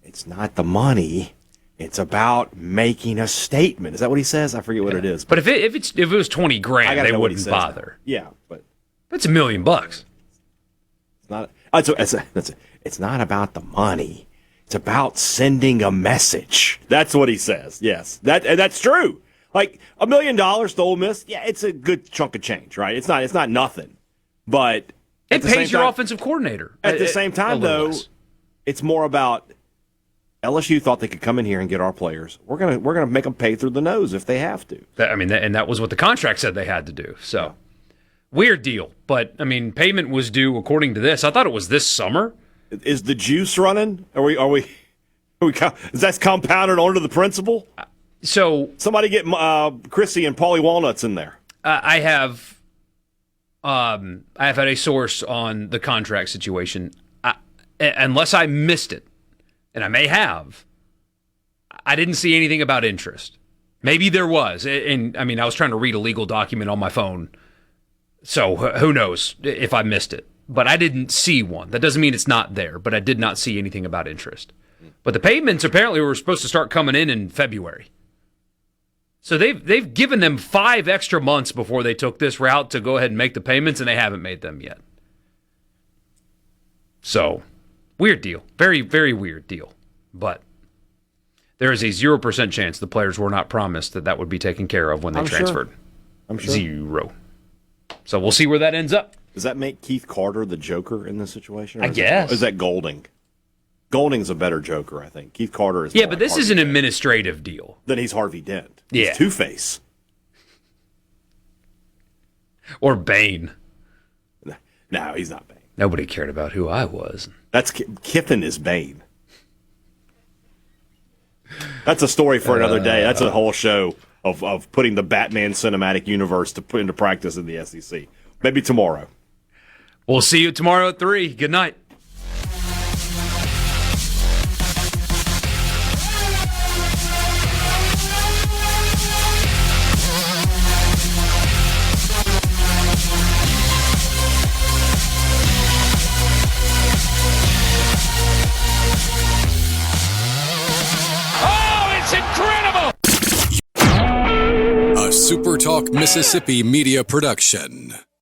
It's not the money. It's about making a statement. Is that what he says? I forget what it is. But if it was $20,000, they wouldn't bother. Yeah, but it's $1 million. It's not. It's not about the money. It's about sending a message. That's what he says. Yes, that's true. Like $1 million to Ole Miss. Yeah, it's a good chunk of change, right? It's not nothing, but. It pays your offensive coordinator. At the same time, though, it's more about LSU thought they could come in here and get our players. We're gonna make them pay through the nose if they have to. And that was what the contract said they had to do. So weird deal. But I mean, payment was due according to this. I thought it was this summer. Is the juice running? Are we? Is that compounded onto the principal? So somebody get Chrissy and Paulie Walnuts in there. I have had a source on the contract situation. Unless I missed it, and I may have, I didn't see anything about interest. Maybe there was. And I mean, I was trying to read a legal document on my phone, so who knows if I missed it. But I didn't see one. That doesn't mean it's not there, but I did not see anything about interest. But the payments apparently were supposed to start coming in February. So they've given them 5 extra months before they took this route to go ahead and make the payments, and they haven't made them yet. So, weird deal. Very, very weird deal. But there is a 0% chance the players were not promised that would be taken care of when they transferred. I'm sure. 0. So we'll see where that ends up. Does that make Keith Carter the Joker in this situation? I guess. Or is that Golding? Golding's a better Joker, I think. Keith Carter is. Yeah, but this is an administrative deal. Then he's Harvey Dent. Yeah. He's Two-Face. Or Bane. No, he's not Bane. Nobody cared about who I was. That's Kiffin is Bane. That's a story for another day. That's a whole show of putting the Batman cinematic universe to put into practice in the SEC. Maybe tomorrow. We'll see you tomorrow at 3. Good night. SuperTalk Mississippi Media Production.